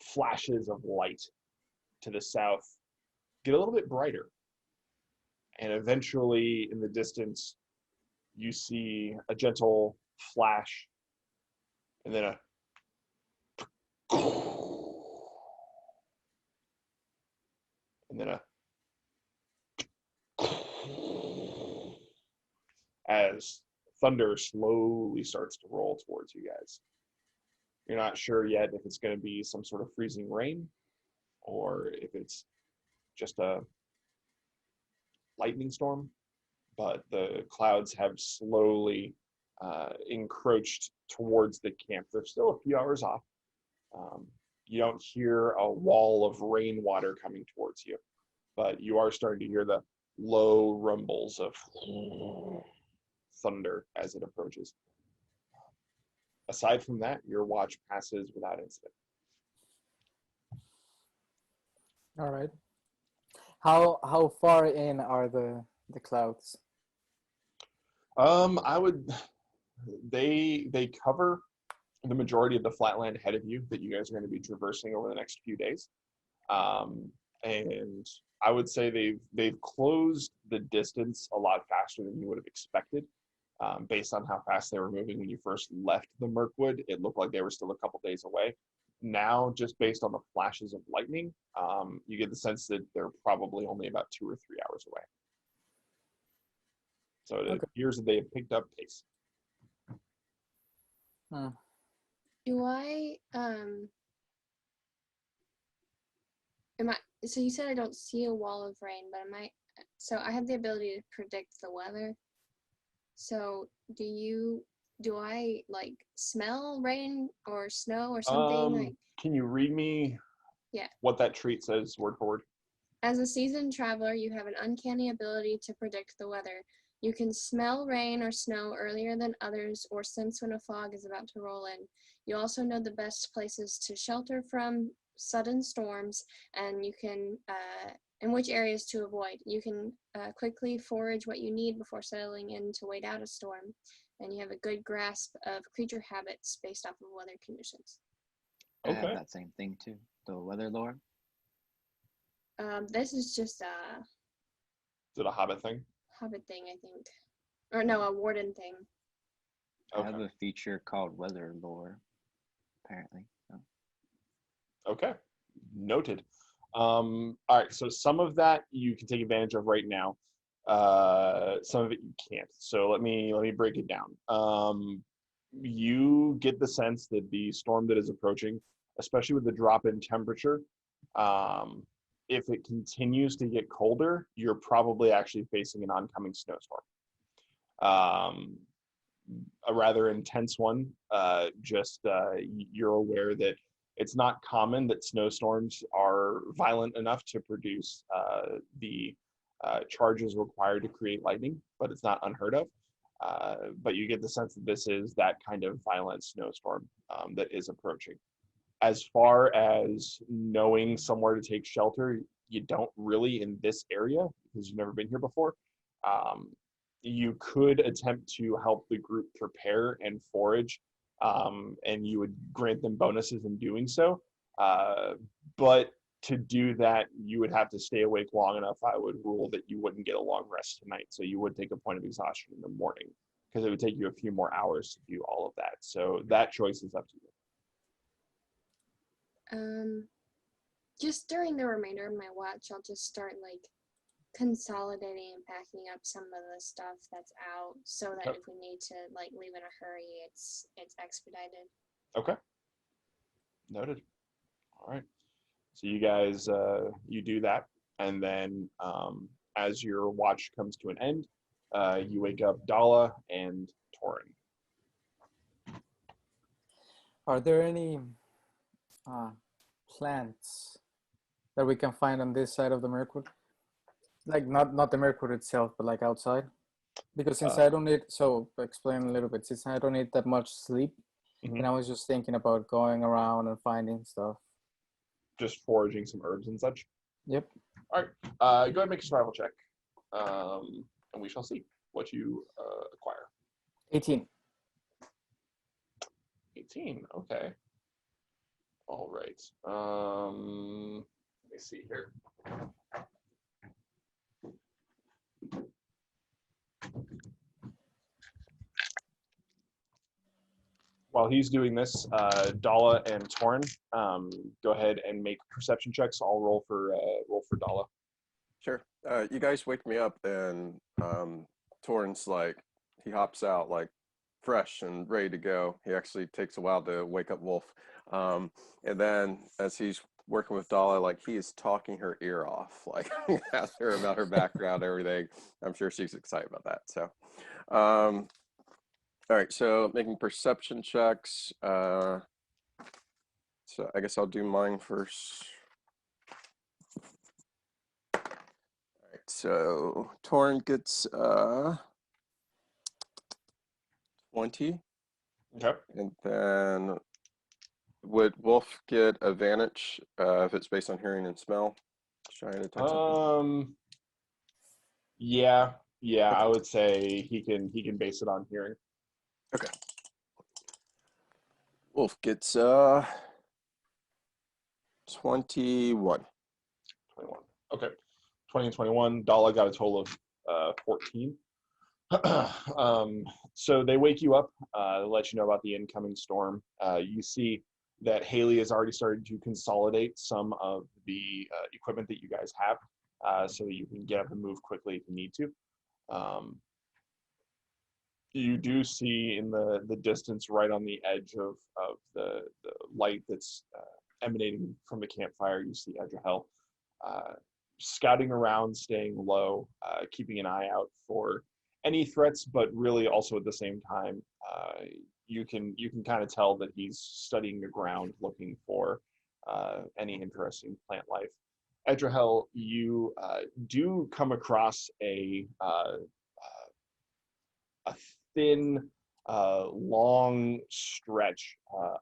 flashes of light to the south get a little bit brighter. And eventually, in the distance, you see a gentle flash, and then a and then a as thunder slowly starts to roll towards you guys. You're not sure yet if it's going to be some sort of freezing rain or if it's just a lightning storm, but the clouds have slowly encroached towards the camp. They're still a few hours off. You don't hear a wall of rainwater coming towards you, but you are starting to hear the low rumbles of thunder as it approaches. Aside from that, your watch passes without incident. All right. How far in are the clouds? They cover the majority of the flatland ahead of you that you guys are going to be traversing over the next few days. And I would say they've closed the distance a lot faster than you would have expected. Based on how fast they were moving when you first left the Mirkwood, it looked like they were still a couple days away. Now, just based on the flashes of lightning, you get the sense that they're probably only about 2 or 3 hours away. So it appears that they have picked up pace. Do I so you said I don't see a wall of rain, but so I have the ability to predict the weather. So do I like smell rain or snow or something? Can you read me what that trait says word for word? As a seasoned traveler, you have an uncanny ability to predict the weather. You can smell rain or snow earlier than others or sense when a fog is about to roll in. You also know the best places to shelter from sudden storms, and you can and which areas to avoid. You can quickly forage what you need before settling in to wait out a storm, and you have a good grasp of creature habits based off of weather conditions. I have that same thing too, the weather lore. This is just Is it a hobbit thing? Hobbit thing, I think. Or no, a warden thing. I have a feature called weather lore, apparently. So. Okay, noted. All right, so some of that you can take advantage of right now. Some of it you can't. So let me break it down. You get the sense that the storm that is approaching, especially with the drop in temperature, if it continues to get colder, you're probably actually facing an oncoming snowstorm. A rather intense one. You're aware that it's not common that snowstorms are violent enough to produce the charges required to create lightning, but it's not unheard of. But you get the sense that this is that kind of violent snowstorm that is approaching. As far as knowing somewhere to take shelter, you don't really in this area because you've never been here before. You could attempt to help the group prepare and forage, and you would grant them bonuses in doing so. But to do that, you would have to stay awake long enough. I would rule that you wouldn't get a long rest tonight, so you would take a point of exhaustion in the morning because it would take you a few more hours to do all of that. So that choice is up to you. Just during the remainder of my watch, I'll just start like consolidating and packing up some of the stuff that's out so that if we need to like leave in a hurry, it's expedited. Okay. Noted. All right. So you guys, you do that, and then as your watch comes to an end, you wake up Dala and Torin. Are there any plants that we can find on this side of the Mirkwood? Like not the Mirkwood itself, but like outside? Because since I don't need, so explain a little bit, since I don't need that much sleep, and I was just thinking about going around and finding stuff. Just foraging some herbs and such? Yep. All right. Go ahead and make a survival check, and we shall see what you acquire. 18. 18, okay. All right. Let me see here. while he's doing this, Dala and Torin, go ahead and make perception checks. I'll roll for Dala. Sure. You guys wake me up, and Torin's like, he hops out like fresh and ready to go. He actually takes a while to wake up Wolf. And then as he's working with Dala, like he is talking her ear off, like ask her about her background, everything. I'm sure she's excited about that. So, all right. So making perception checks. So I guess I'll do mine first. All right. So Torin gets 20. Okay. And then would Wolf get advantage if it's based on hearing and smell? Trying to detect something? Yeah, I would say he can base it on hearing. Okay. Wolf gets 21. 21. Okay. 20 and 21. Dala got a total of 14. So they wake you up, let you know about the incoming storm. You see that Haley has already started to consolidate some of the equipment that you guys have, so that you can get up and move quickly if you need to. You do see in the distance, right on the edge of the light that's emanating from the campfire, you see Edgehell scouting around, staying low, keeping an eye out for any threats, but really also at the same time, you can kind of tell that he's studying the ground, looking for any interesting plant life. Edgehell, you do come across a thin, long stretch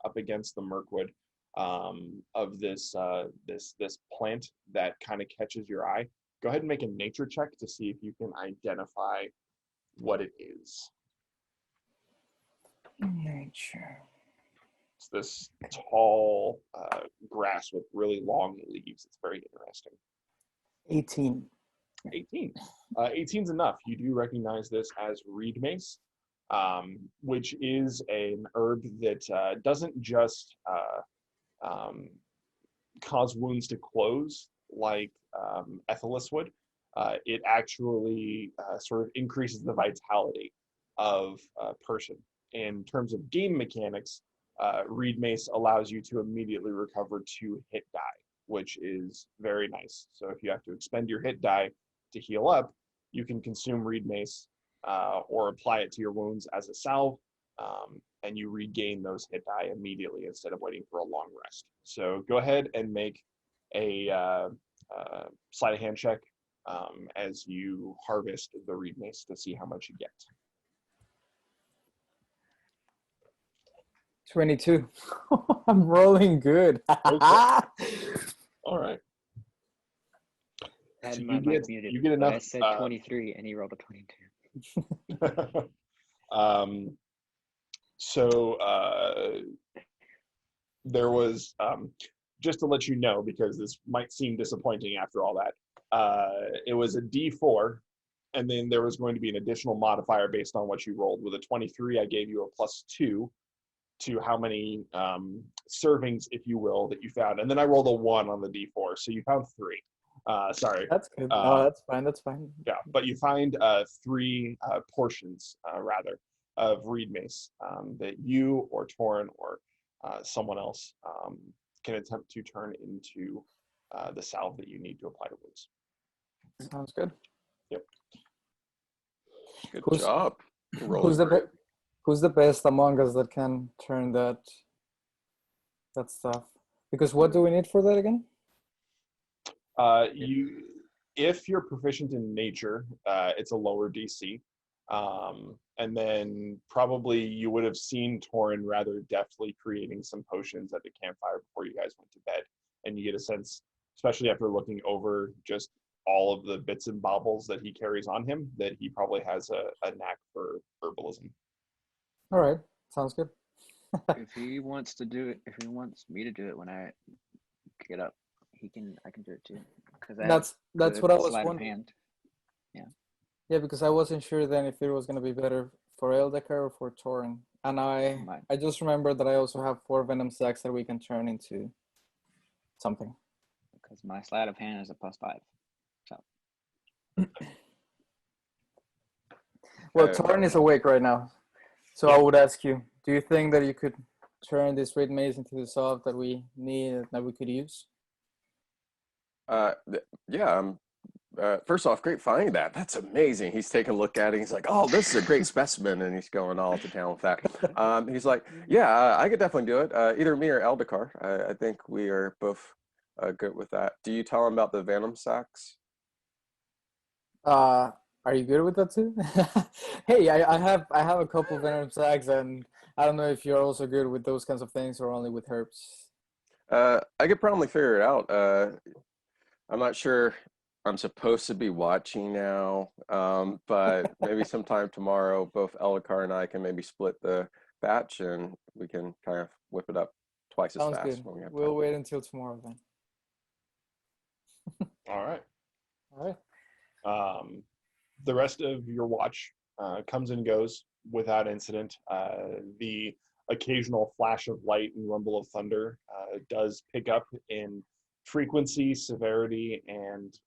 up against the Mirkwood of this plant that kind of catches your eye. Go ahead and make a nature check to see if you can identify what it is. Nature. It's this tall grass with really long leaves. It's very interesting. 18. 18. 18's enough. You do recognize this as reed mace, which is an herb that doesn't just cause wounds to close like Ethelis would. It actually sort of increases the vitality of a person. In terms of game mechanics, reed mace allows you to immediately recover 2 hit die, which is very nice. So if you have to expend your hit die to heal up, you can consume reed mace or apply it to your wounds as a salve, and you regain those hit die immediately instead of waiting for a long rest. So go ahead and make a sleight of hand check as you harvest the reed mace to see how much you get. 22. I'm rolling good. Okay. All right. I had So my mic muted, you get but enough. I said 23 and he rolled a 22. There was, just to let you know, because this might seem disappointing after all that, it was a D4, and then there was going to be an additional modifier based on what you rolled. With a 23, I gave you a +2 to how many servings, if you will, that you found. And then I rolled a 1 on the D4, so you found 3. Sorry. That's good. No, that's fine. That's fine. Yeah, but you find 3 portions, rather, of reed mace that you or Torin or someone else can attempt to turn into the salve that you need to apply to wounds. Sounds good. Yep. Good Who's- job. Who's the best among us that can turn that stuff? Because what do we need for that again? If you're proficient in nature, it's a lower DC. And then probably you would have seen Torin rather deftly creating some potions at the campfire before you guys went to bed. And you get a sense, especially after looking over just all of the bits and baubles that he carries on him, that he probably has a knack for herbalism. All right. Sounds good. If he wants to do it, if he wants me to do it when I get up, I can do it too. Because that's what I was sleight of wondering. hand. Yeah, because I wasn't sure then if it was going to be better for Eldecar or for Torin. And I just remembered that I also have 4 venom sacs that we can turn into something. Because my sleight of hand is a +5. So. Well, Torn is awake right now. So I would ask you, do you think that you could turn this red maze into the solve that we need, that we could use? Yeah. First off, great finding that. That's amazing. He's taking a look at it. He's like, "Oh, this is a great specimen," and he's going all to town with that. He's like, "Yeah, I could definitely do it. Either me or Eldikar. I think we are both good with that." Do you tell him about the venom sacs? Are you good with that too? Hey, I have a couple venom sacs, and I don't know if you're also good with those kinds of things or only with herbs. I could probably figure it out. I'm not sure I'm supposed to be watching now, but maybe sometime tomorrow, both Eldikar and I can maybe split the batch and we can kind of whip it up twice as Sounds fast good. when we have We'll time. wait until tomorrow then. All right. All right. The rest of your watch comes and goes without incident. The occasional flash of light and rumble of thunder does pick up in frequency, severity, and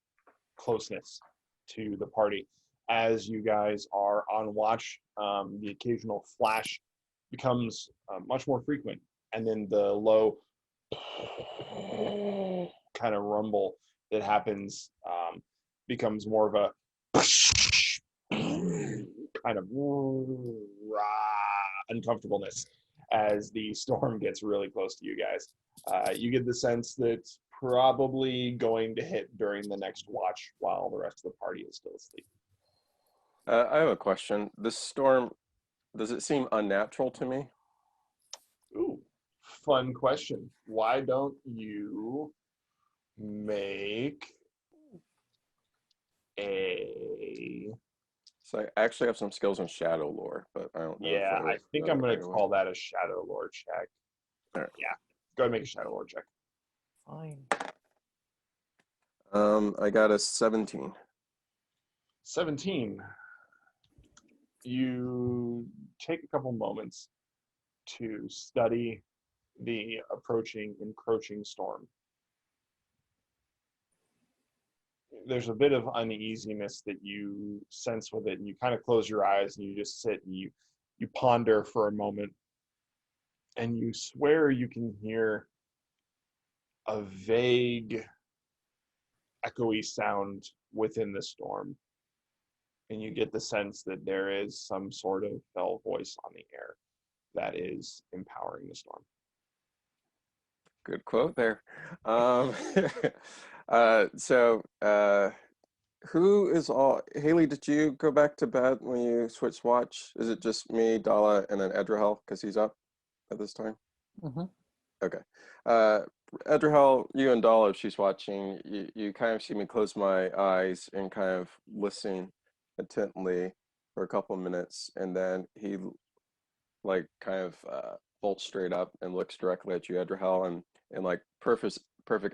closeness to the party. As you guys are on watch, the occasional flash becomes much more frequent, and then the low kind of rumble that happens becomes more of a kind of uncomfortableness as the storm gets really close to you guys. You get the sense that it's probably going to hit during the next watch while the rest of the party is still asleep. I have a question. This storm, does it seem unnatural to me? Ooh, fun question. Why don't you make a... So I actually have some skills in shadow lore, but I don't know. Yeah, I think I'm going to call that a shadow lore check. All right. Yeah, go ahead and make a shadow lore check. Fine. I got a 17. 17. You take a couple moments to study the encroaching storm. There's a bit of uneasiness that you sense with it, and you kind of close your eyes and you just sit and you ponder for a moment, and you swear you can hear a vague echoey sound within the storm, and you get the sense that there is some sort of fell voice on the air that is empowering the storm. Good quote there. Who is all... Haley, did you go back to bed when you switched watch? Is it just me, Dala, and then Edrahel because he's up at this time? Mm-hmm. Okay. Edrahel, you and Dala, if she's watching, you kind of see me close my eyes and kind of listen intently for a couple of minutes, and then he like kind of bolts straight up and looks directly at you, Edrahel, and like perfect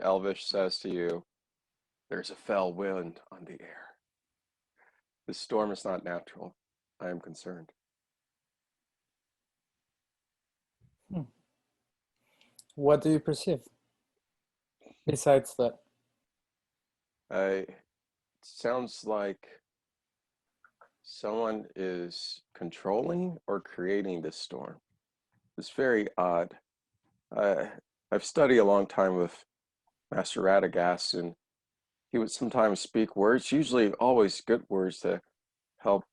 Elvish says to you, "There's a fell wind on the air. This storm is not natural. I am concerned." What do you perceive besides that? It sounds like someone is controlling or creating this storm. It's very odd. I've studied a long time with Master Radagast, and he would sometimes speak words, usually always good words to help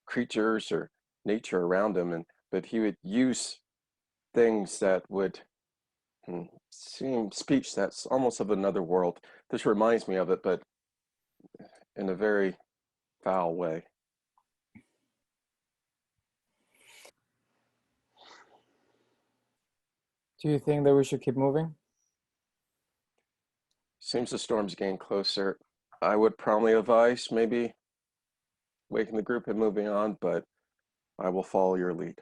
creatures or nature around him, but he would use things that would seem speech that's almost of another world. This reminds me of it, but in a very foul way. Do you think that we should keep moving? Seems the storm's getting closer. I would probably advise maybe waking the group and moving on, but I will follow your lead.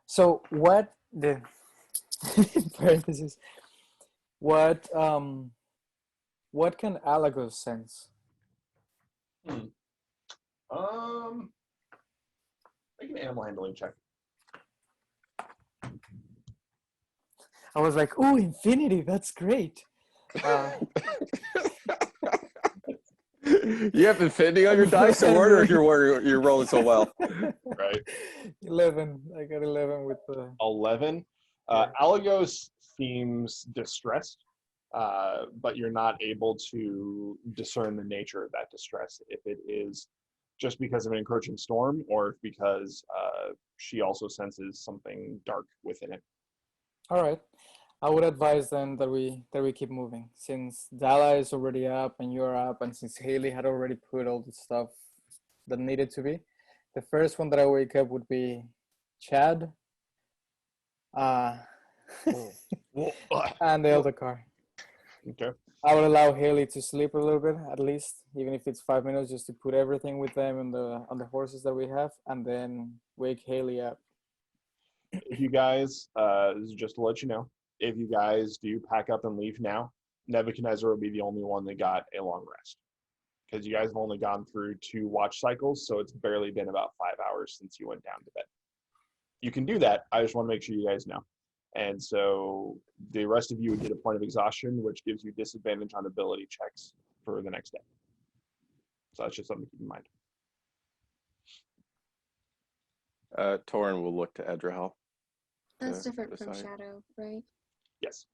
So what the parentheses? What can Alagos sense? Make an animal handling check. I was like, "Ooh, infinity! That's great." You have infinity on your dice, or wonder if you're rolling so well. Right. 11. I got 11 with the. 11. Yeah. Alagos seems distressed, but you're not able to discern the nature of that distress. If it is just because of an encroaching storm, or if because she also senses something dark within it. All right. I would advise then that we keep moving, since Dala is already up and you're up, and since Haley had already put all the stuff that needed to be. The first one that I wake up would be Chad, and the elder car. Okay. I would allow Haley to sleep a little bit, at least, even if it's 5 minutes, just to put everything with them on the horses that we have, and then wake Haley up. If you guys, this is just to let you know, if you guys do pack up and leave now, Nebuchadnezzar will be the only one that got a long rest. Because you guys have only gone through 2 watch cycles, so it's barely been about 5 hours since you went down to bed. You can do that. I just want to make sure you guys know. And so the rest of you would get a point of exhaustion, which gives you disadvantage on ability checks for the next day. So that's just something to keep in mind. Torin will look to Edrahel. That's different from decide. Shadow, right? Yes.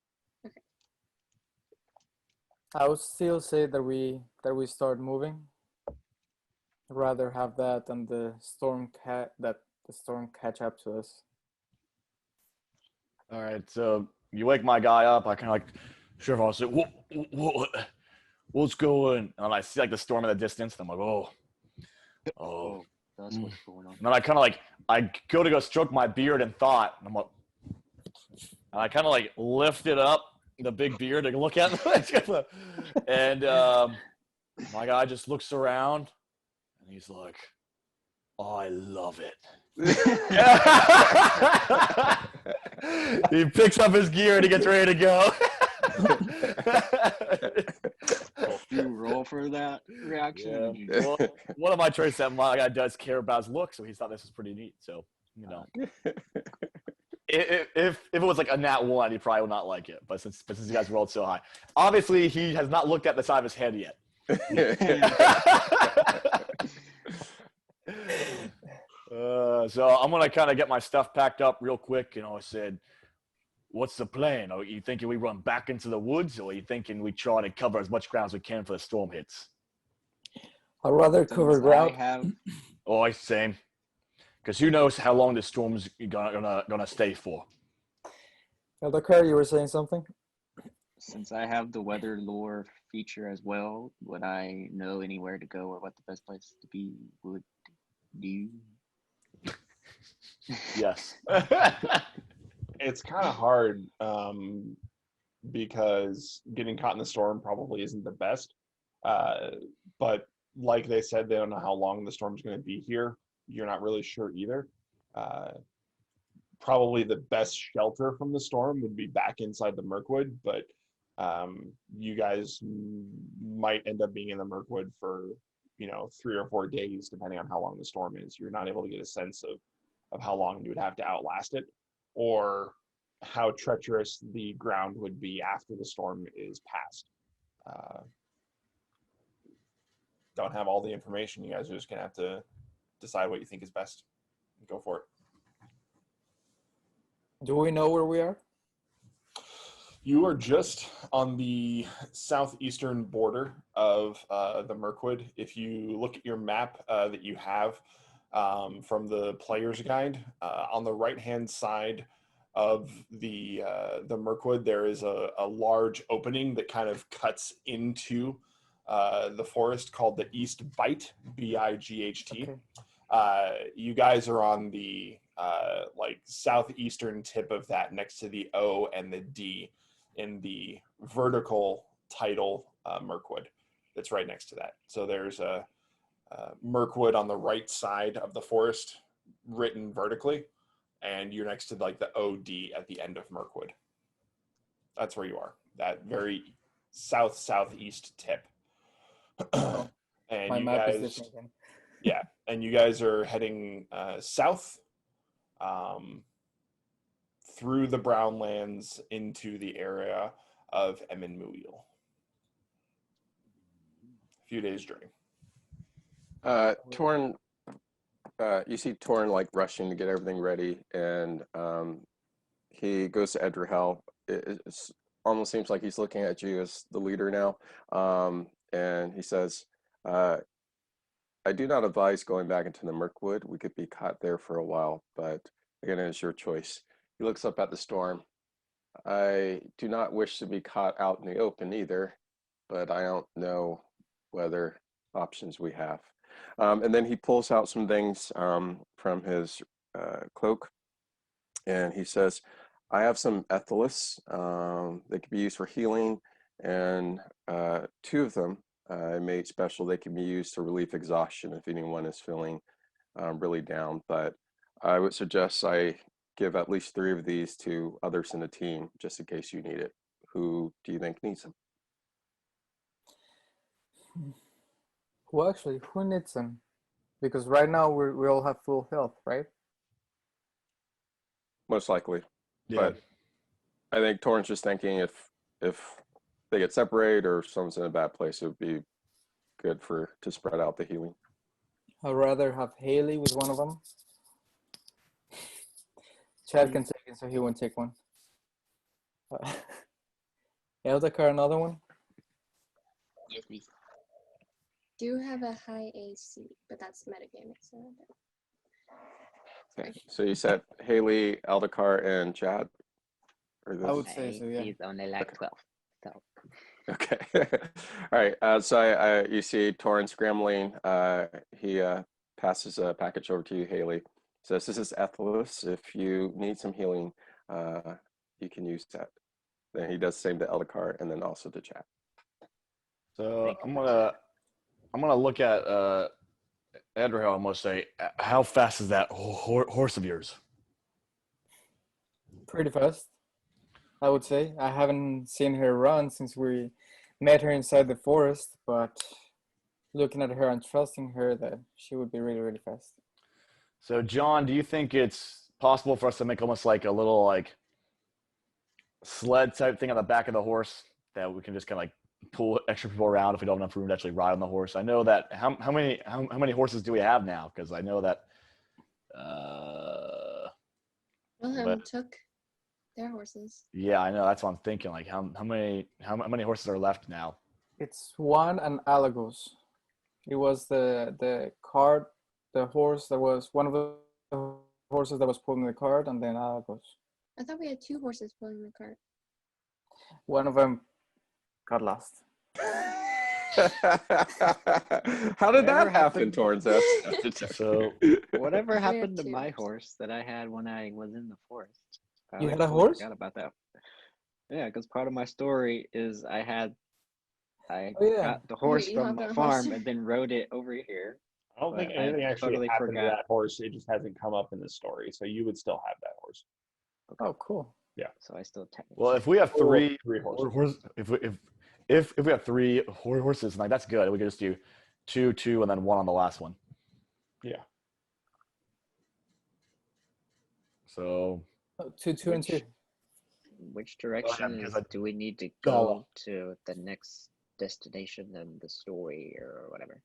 I would still say that we start moving. I'd rather have that than the storm catch up to us. All right, so you wake my guy up. I kind of like, sure, I'll say, what's going? And I see like the storm in the distance. And I'm like, oh, that's what's going on. And then I kind of like, I go to stroke my beard in thought. And I'm like, and I kind of like lift it up, the big beard, to look at it. And my guy just looks around and he's like, oh, I love it. He picks up his gear and he gets ready to go. Do you roll for that reaction? Yeah. Well, one of my traits that my guy does care about his look, so he thought this was pretty neat. So, you know, if it was like a nat 1, he probably would not like it. But since you guys rolled so high, obviously he has not looked at the side of his head yet. So I'm gonna kind of get my stuff packed up real quick. You know, I said, what's the plan? Are you thinking we run back into the woods, or are you thinking we try to cover as much ground as we can for the storm hits? I'd rather cover ground. Oh, same. Because who knows how long this storm's gonna stay for? Elder Car, you were saying something? Since I have the weather lore feature as well, would I know anywhere to go or what the best place to be would do? Yes. It's kind of hard because getting caught in the storm probably isn't the best. But like they said, they don't know how long the storm's going to be here. You're not really sure either. Probably the best shelter from the storm would be back inside the Mirkwood, but you guys might end up being in the Mirkwood for 3 or 4 days, depending on how long the storm is. You're not able to get a sense of how long you would have to outlast it, or how treacherous the ground would be after the storm is past. Don't have all the information. You guys are just gonna have to decide what you think is best. Go for it. Do we know where we are? You are just on the southeastern border of the Mirkwood. If you look at your map that you have from the player's guide, on the right-hand side of the Mirkwood, there is a large opening that kind of cuts into the forest called the East Bight, B-I-G-H-T. Okay. You guys are on the southeastern tip of that, next to the O and the D in the vertical title Mirkwood that's right next to that. So there's a Mirkwood on the right side of the forest written vertically, and you're next to the OD at the end of Mirkwood. That's where you are, that very southeast tip. And My you map guys, is different then. Yeah, and you guys are heading south through the Brownlands into the area of Emin-Muil. A few days' journey. Torn, you see Torn like rushing to get everything ready, and he goes to Edrahel. It almost seems like he's looking at you as the leader now, and he says, I do not advise going back into the Mirkwood. We could be caught there for a while, but again, it's your choice. He looks up at the storm. I do not wish to be caught out in the open either, but I don't know whether options we have. And then he pulls out some things from his cloak, and he says, I have some ethylus. They could be used for healing, and 2 of them I made special. They can be used to relieve exhaustion if anyone is feeling really down. But I would suggest I give at least 3 of these to others in the team, just in case you need it. Who do you think needs them? Well, actually, who needs them? Because right now we all have full health, right? Most likely. Yeah. But I think Torrance just thinking if they get separated or someone's in a bad place, it would be good to spread out the healing. I'd rather have Haley with one of them. Chad can take it, so he won't take one. Eldakar, another one? Yes, please. Do have a high AC, but that's metagaming, so sorry. So you said Haley, Eldakar, and Chad? Or I would say so, yeah. He's only like 12. So Okay. All right. So you see Torrance scrambling. He passes a package over to you, Haley. Says, this is Ethylus. If you need some healing, you can use that. Then he does the same to Eldakar and then also to Chad. So I'm gonna look at Edrahel. I'm gonna say, how fast is that horse of yours? Pretty fast, I would say. I haven't seen her run since we met her inside the forest, but looking at her and trusting her that she would be really, really fast. So John, do you think it's possible for us to make almost like a little like sled type thing on the back of the horse that we can just kind of like pull extra people around if we don't have enough room to actually ride on the horse? I know that how many horses do we have now? Because I know that Wilhelm took their horses. yeah, I know, that's what I'm thinking. Like how many horses are left now? It's one and Alagos. It was the cart, the horse that was one of the horses that was pulling the cart, and then Alagos. I thought we had 2 horses pulling the cart. One of them got lost. How did that Whatever happen, happened- Torrance? So whatever have happened to 2 my horses. horse that I had when I was in the forest? I You like had a totally horse? Forgot about that. Yeah, because part of my story is I Oh, yeah. got the horse you from hopped my on a farm horse. and then rode it over here. I don't think But I anything actually totally happened to forgot. that horse. It just hasn't come up in the story, so you would still have that horse. Oh, cool. So I still technically. well, if we have Three three horses. if we have 3 horses, like that's good. We could just do 2, and then 1 on the last one. Yeah. So Oh, 2 and 2. Which direction because do we need to Go. go to the next destination and the story or whatever?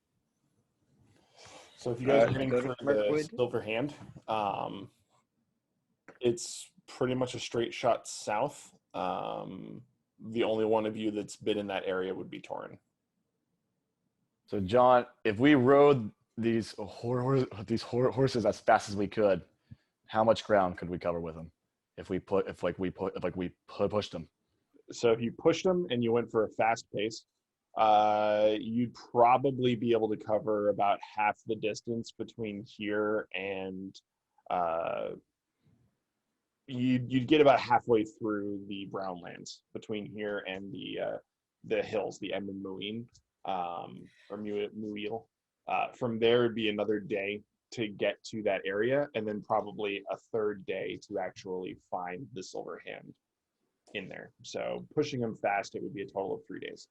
So if you guys are Can heading go to for the Mirkwood? Silver Hand, it's pretty much a straight shot south. The only one of you that's been in that area would be Torin. So John, if we rode these horses as fast as we could, how much ground could we cover with them? If we pushed them. So if you pushed them and you went for a fast pace, you'd probably be able to cover about half the distance between here and you'd get about halfway through the Brownlands between here and the hills, the Emin-Muil, or Muil. From there, it'd be another day to get to that area, and then probably a third day to actually find the Silver Hand in there. So pushing them fast, it would be a total of 3 days.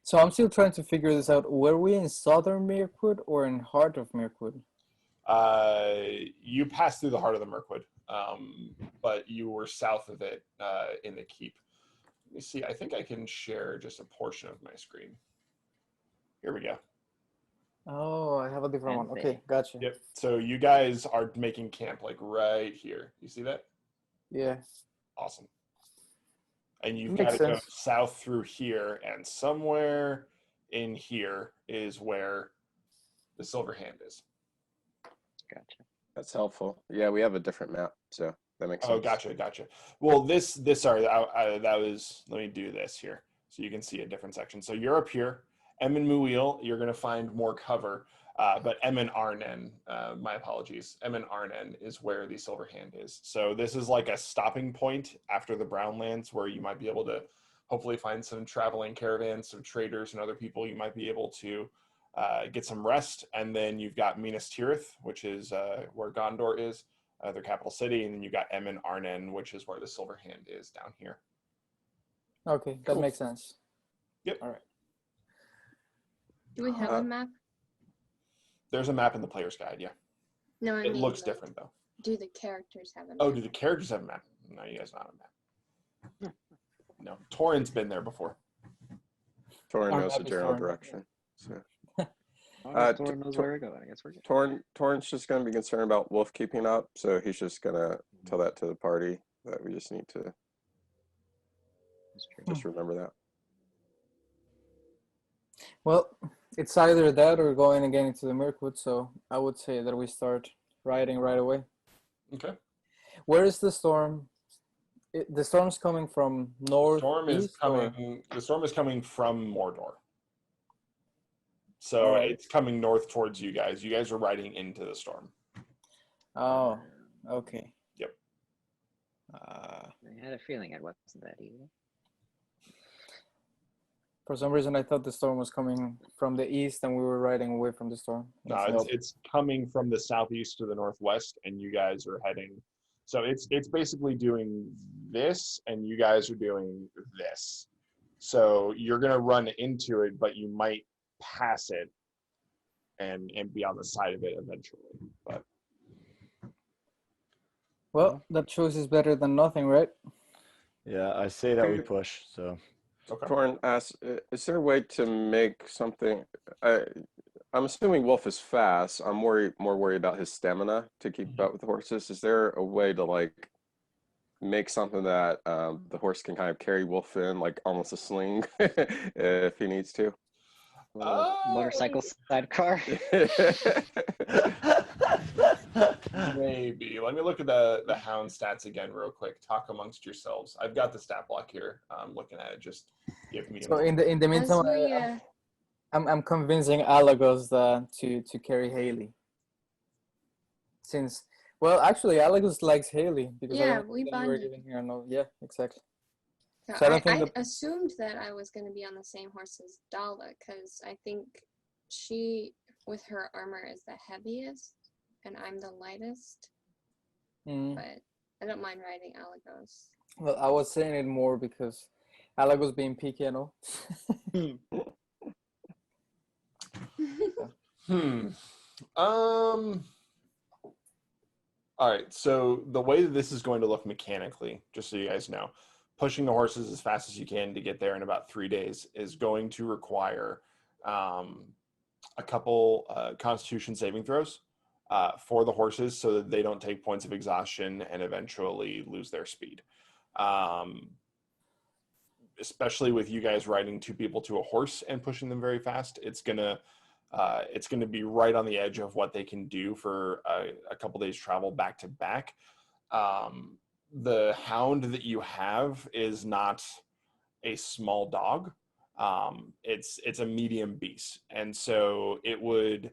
So I'm still trying to figure this out. Were we in southern Mirkwood or in heart of Mirkwood? You passed through the heart of the Mirkwood, but you were south of it in the keep. Let me see. I think I can share just a portion of my screen. Here we go. Oh, I have a different one. Okay, gotcha. Yep. So you guys are making camp like right here. You see that? Yeah. Awesome. And you've Makes got to go sense. south through here, and somewhere in here is where the Silver Hand is. Gotcha. That's helpful. Yeah, we have a different map, so that makes sense. Oh, gotcha. Well, sorry, that was, let me do this here so you can see a different section. So you're up here. Em and Muil, you're going to find more cover, but Em and Arnen, my apologies, Em and Arnen is where the Silver Hand is. So this is like a stopping point after the Brownlands where you might be able to hopefully find some traveling caravans, some traders and other people. You might be able to get some rest, and then you've got Minas Tirith, which is where Gondor is, their capital city, and then you got Em and Arnen, which is where the Silver Hand is down here. Okay, that Cool. makes sense. Yep. All right. Do we have a map? There's a map in the player's guide, yeah. No, I It mean, looks like, different, though. do the characters have a map? Oh, do the characters have a map? No, you guys don't have a map. No, Torin's been there before. Torin Our knows map the is general Torin. direction. So Thor knows where we're going. I guess we're good. Torin's just going to be concerned about wolf keeping up, so he's just going to tell that to the party that we just need to That's true. just remember that. Well, it's either that or going again into the Mirkwood, so I would say that we start riding right away. Okay. Where is the storm? The storm's coming from north. The storm is coming from Mordor. So Alright. it's coming north towards you guys. You guys are riding into the storm. Oh, okay. Yep. I had a feeling it wasn't that easy. For some reason, I thought the storm was coming from the east, and we were riding away from the storm. No, it's coming from the southeast to the northwest, and you guys are heading. So it's basically doing this, and you guys are doing this. So you're gonna run into it, but you might pass it and be on the side of it eventually. But Well, that choice is better than nothing, right? Yeah, I say that we push. So okay. Torin asks, is there a way to make something? I'm assuming Wolf is fast. I'm more worried about his stamina to keep up with the horses. Is there a way to like make something that the horse can kind of carry Wolf in, like almost a sling, if he needs to? Motorcycle sidecar. Maybe. Let me look at the hound stats again real quick. Talk amongst yourselves. I've got the stat block here. I'm looking at it. Just give me. So in the meantime, I'm convincing Alagos to carry Haley. Since actually Alagos likes Haley because we were bonded. giving her yeah, exactly. So I assumed that I was going to be on the same horse as Dala because I think she, with her armor, is the heaviest, and I'm the lightest. But I don't mind riding Alagos. Well, I was saying it more because Alagos being picky and all. All right, so the way that this is going to look mechanically, just so you guys know, pushing the horses as fast as you can to get there in about 3 days is going to require a couple Constitution saving throws for the horses so that they don't take points of exhaustion and eventually lose their speed. Especially with you guys riding 2 people to a horse and pushing them very fast, it's gonna be right on the edge of what they can do for a couple days travel back to back. The hound that you have is not a small dog. It's a medium beast, and so it would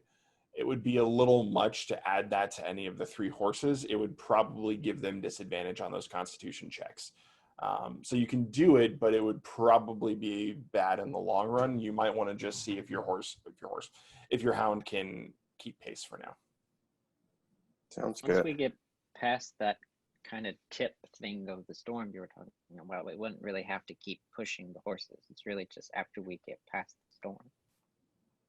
be a little much to add that to any of the 3 horses. It would probably give them disadvantage on those Constitution checks. So you can do it, but it would probably be bad in the long run. You might want to just see if your hound can keep pace for now. Sounds good. Once we get past that kind of tip thing of the storm you were talking about, we wouldn't really have to keep pushing the horses. It's really just after we get past the storm.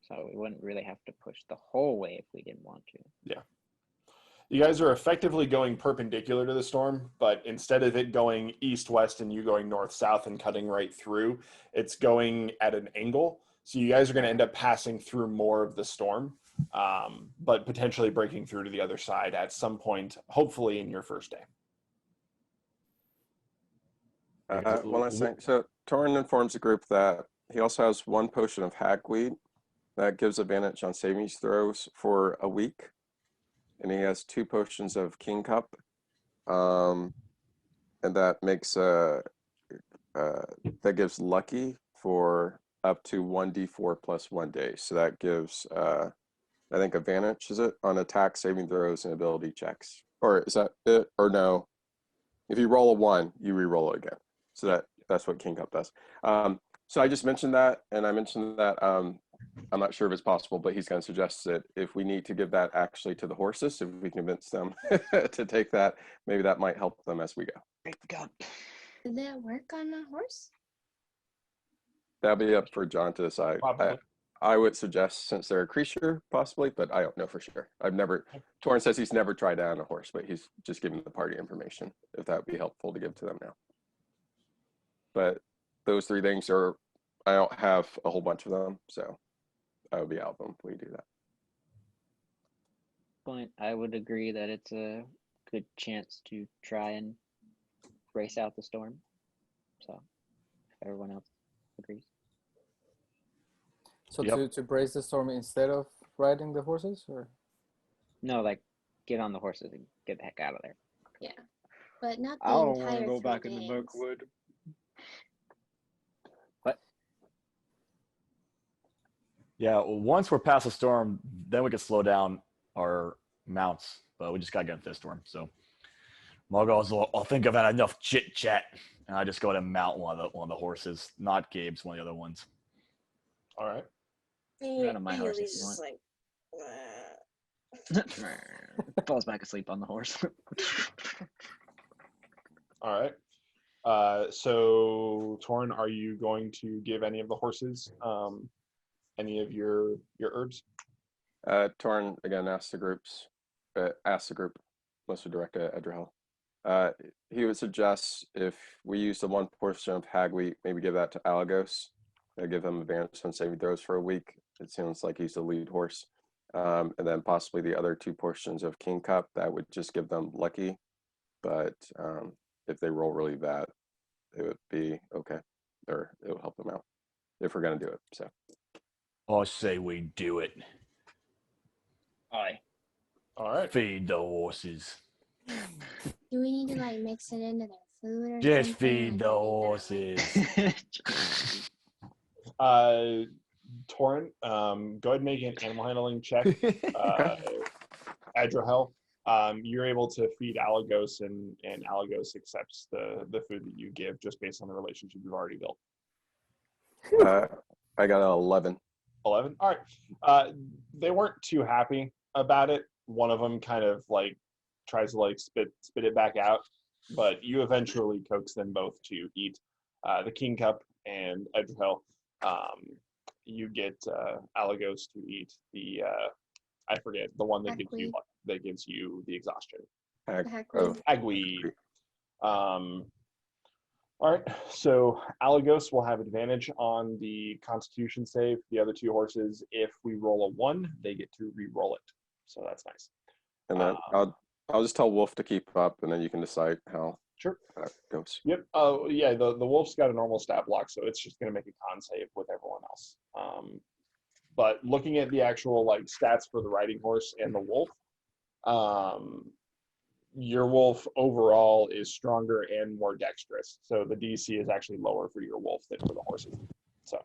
So we wouldn't really have to push the whole way if we didn't want to. Yeah. You guys are effectively going perpendicular to the storm, but instead of it going east-west and you going north-south and cutting right through, it's going at an angle. So you guys are going to end up passing through more of the storm, but potentially breaking through to the other side at some point, hopefully in your first day. One last thing. So Torin informs the group that he also has 1 potion of hagweed that gives advantage on saving throws for a week. And he has 2 potions of King Cup. And that makes that gives lucky for up to 1d4 plus 1 day. So that gives I think advantage, is it, on attack, saving throws, and ability checks. Or is that it? Or no? If you roll a 1, you re-roll it again. So that's what King Cup does. So I just mentioned that, and I mentioned that I'm not sure if it's possible, but he's going to suggest that if we need to give that actually to the horses, if we convince them to take that, maybe that might help them as we go. Break the cup. Did that work on a horse? That'll be up for John to decide. I would suggest, since they're a creature, possibly, but I don't know for sure. Torin says he's never tried that on a horse, but he's just giving the party information, if that would be helpful to give to them now. But those 3 things I don't have a whole bunch of them, so I would be out of them if we do that. Point, I would agree that it's a good chance to try and race out the storm. So, if everyone else agrees. So to brace the storm instead of riding the horses, or? No, like get on the horses and get the heck out of there. Yeah, but not the I don't entire want to go 3 back in the days. Mirkwood. Yeah, well, once we're past the storm, then we can slow down our mounts, but we just gotta get into this storm. So Margot's, I'll think I've had enough chit chat, and I just go to mount one of the horses, not Gabe's, one of the other ones. All right. Go to my horse if you want. Falls back asleep on the horse. All right. So Torin, are you going to give any of the horses any of your herbs? Torin again asks the group, mostly direct to Edrahel. He would suggest if we use the 1 portion of hagweed, maybe give that to Alagos. Give him advantage on saving throws for a week. It sounds like he's the lead horse. And then possibly the other 2 portions of King Cup, that would just give them lucky. But if they roll really bad, it would be okay, or it would help them out if we're going to do it. So I say we do it. Aye. All right. Feed the horses. Do we need to like mix it into their food or Just something? feed the horses. Torin, go ahead and make an animal handling check. Adrahel, you're able to feed Alagos, and Alagos accepts the food that you give just based on the relationship you've already built. I got an 11. 11? All right. They weren't too happy about it. One of them kind of like tries to like spit it back out, but you eventually coax them both to eat the King Cup, and Adrahel, you get Alagos to eat the I forget the one that gives you the exhaustion. Hagweed. All right, so Alagos will have advantage on the Constitution save. The other 2 horses, if we roll a 1, they get to re-roll it. So that's nice. And then I'll just tell Wolf to keep up, and then you can decide how that goes. Yep. Oh yeah, the Wolf's got a normal stat block, so it's just going to make a con save with everyone else. But looking at the actual like stats for the riding horse and the wolf, your wolf overall is stronger and more dexterous. So the DC is actually lower for your wolf than for the horses. So,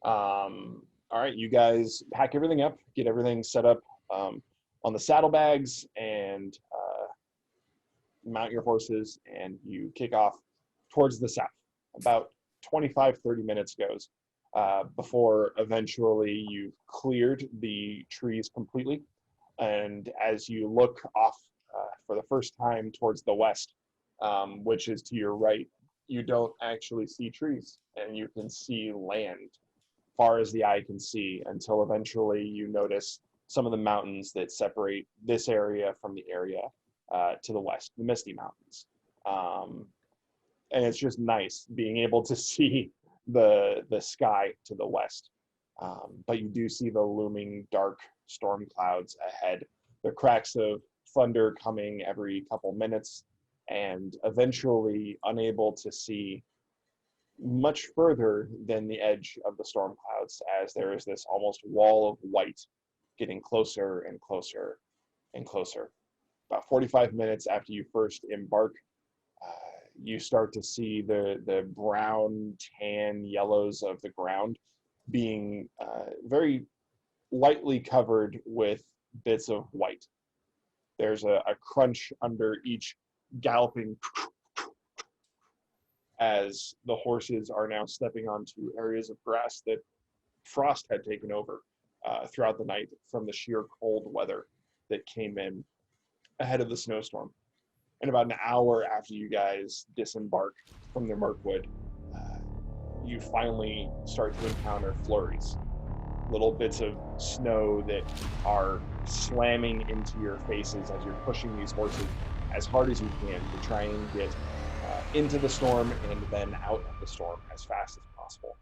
all right, you guys pack everything up, get everything set up on the saddlebags, and mount your horses, and you kick off towards the south. About 25-30 minutes goes before eventually you've cleared the trees completely. And as you look off for the first time towards the west, which is to your right, you don't actually see trees, and you can see land far as the eye can see, until eventually you notice some of the mountains that separate this area from the area to the west, the Misty Mountains. And it's just nice being able to see the sky to the west. But you do see the looming dark storm clouds ahead, the cracks of thunder coming every couple minutes, and eventually unable to see much further than the edge of the storm clouds, as there is this almost wall of white getting closer and closer and closer. About 45 minutes after you first embark, you start to see the brown, tan, yellows of the ground being very lightly covered with bits of white. There's a crunch under each galloping as the horses are now stepping onto areas of grass that frost had taken over throughout the night from the sheer cold weather that came in ahead of the snowstorm. And about an hour after you guys disembark from the Mirkwood, you finally start to encounter flurries. Little bits of snow that are slamming into your faces as you're pushing these horses as hard as you can to try and get into the storm and then out of the storm as fast as possible.